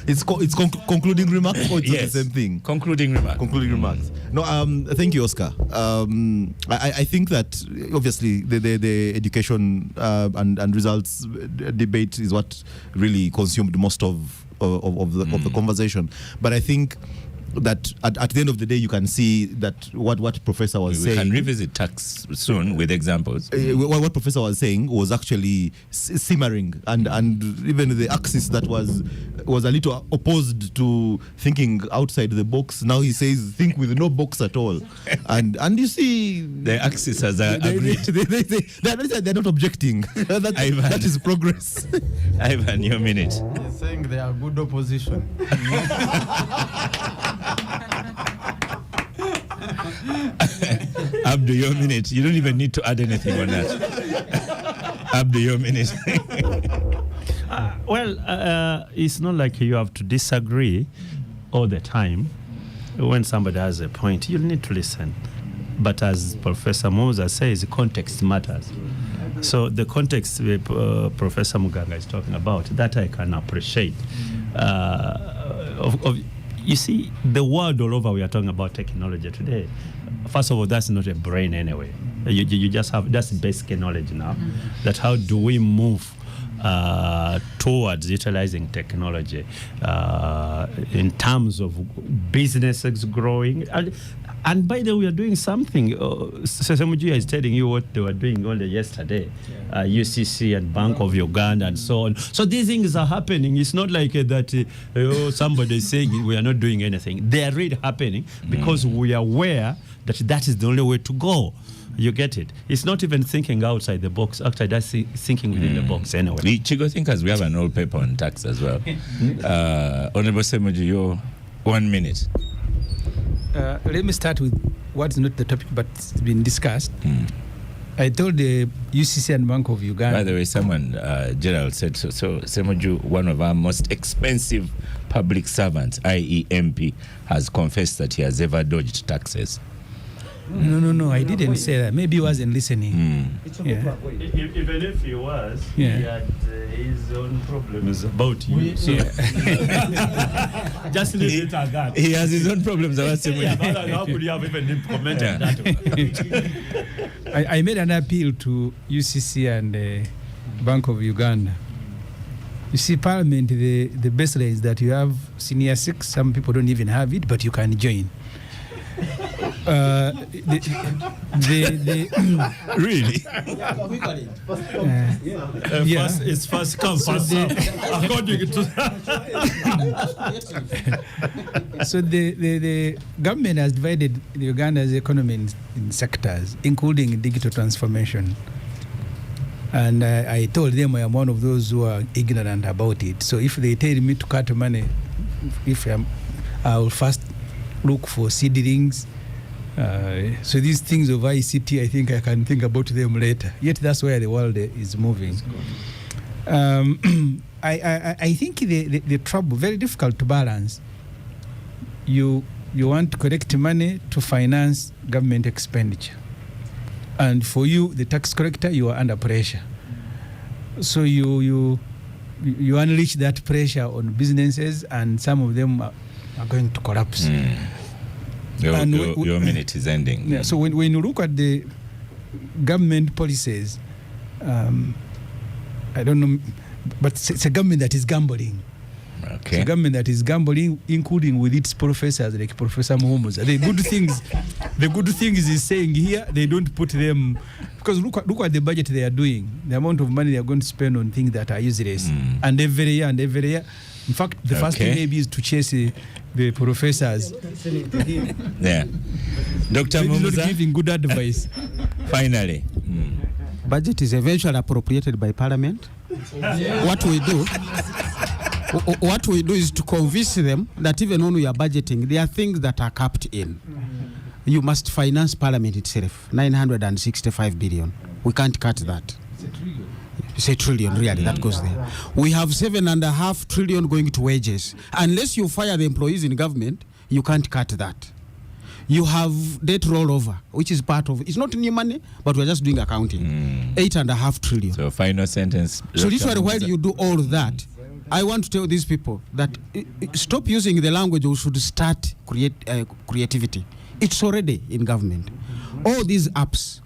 It's concluding remarks, or it's the same thing? Concluding remarks. Concluding remarks. No, thank you, Oscar. I think that obviously the education and results debate is what really consumed most of the conversation. But I think that at the end of the day, you can see that what Professor was saying. We can revisit tax soon with examples. What Professor was saying was actually simmering, and even the axis that was a little opposed to thinking outside the box. Now he says think with no box at all, and you see the axis has agreed. They're not objecting. That is progress. Ivan, your minute. He's saying they are good opposition. Abdu, your minute. You don't even need to add anything on that. Abdu, your minute. It's not like you have to disagree all the time. When somebody has a point, you need to listen. But as Professor Moza says, context matters. So the context Professor Muganga is talking about, that I can appreciate. You see, the world all over, we are talking about technology today. First of all, that's not a brain anyway. You just have, that's basic knowledge now. That how do we move towards utilizing technology in terms of businesses growing. And by the way, we are doing something. Sesemuji is telling you what they were doing only yesterday. UCC and Bank of Uganda and so on. So these things are happening. It's not like that somebody is saying we are not doing anything. They are really happening because we are aware that that is the only way to go. You get it? It's not even thinking outside the box. Actually, that's thinking within the box anyway. We Chigo thinkers, we have an old paper on tax as well. Honorable Semuji, your 1 minute. Let me start with what's not the topic, but it's been discussed. I told the UCC and Bank of Uganda. By the way, someone, Gerald said, so Semuju, one of our most expensive public servants, i.e. MP, has confessed that he has ever dodged taxes. No, I didn't say that. Maybe he wasn't listening. Even if he was, he had his own problems about you. So just leave it at that. He has his own problems about Semuju. But how could you have even implemented that? I made an appeal to UCC and Bank of Uganda. You see, Parliament, the best is that you have senior six. Some people don't even have it, but you can join. Really? It's first come, first serve. According to so the government has divided Uganda's economy in sectors, including digital transformation. And I told them I am one of those who are ignorant about it. So if they tell me to cut money, I will first look for seedlings. So these things of ICT, I think I can think about them later. Yet that's where the world is moving. I think the trouble, very difficult to balance. You you want to collect money to finance government expenditure. And for you, the tax collector, you are under pressure. So you unleash that pressure on businesses, and some of them are going to collapse. Your minute is ending. Yeah, so when you look at the government policies, I don't know, but it's a government that is gambling. Okay. It's a government that is gambling, including with its professors like Professor Muhomuza. The good things he's saying here, they don't put them, because look at the budget they are doing, the amount of money they are going to spend on things that are useless, and every year. In fact, the first thing maybe is to chase the professors. Yeah, Dr. Muhomuza, not giving good advice. Finally, budget is eventually appropriated by Parliament. What we do is to convince them that even when we are budgeting, there are things that are capped in. You must finance Parliament itself, 965 billion. We can't cut that. It's a trillion, really, that goes there. We have 7.5 trillion going to wages. Unless you fire the employees in government, you can't cut that. You have debt rollover, which is part of, it's not new money, but we're just doing accounting. 8.5 trillion. So final sentence. So literally, while you do all that, I want to tell these people that stop using the language, we should start creativity. It's already in government. All these apps.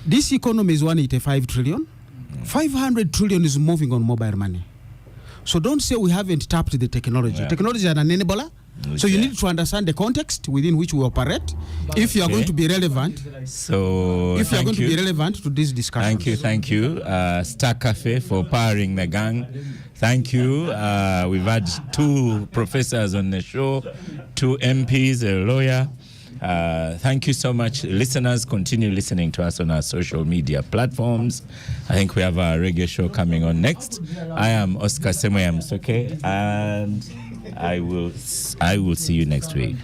This economy is 185 trillion. 500 trillion is moving on mobile money. So don't say we haven't tapped the technology. Yeah. Technology is an enabler. So you need to understand the context within which we operate if you are going to be relevant. So if you are going to be relevant to this discussion. Thank you. Star Cafe for powering the gang. Thank you. We've had 2 professors on the show, 2 MPs, a lawyer. Thank you so much. Listeners, continue listening to us on our social media platforms. I think we have our reggae show coming on next. I am Oscar Semoya Msoke, and I will see you next week.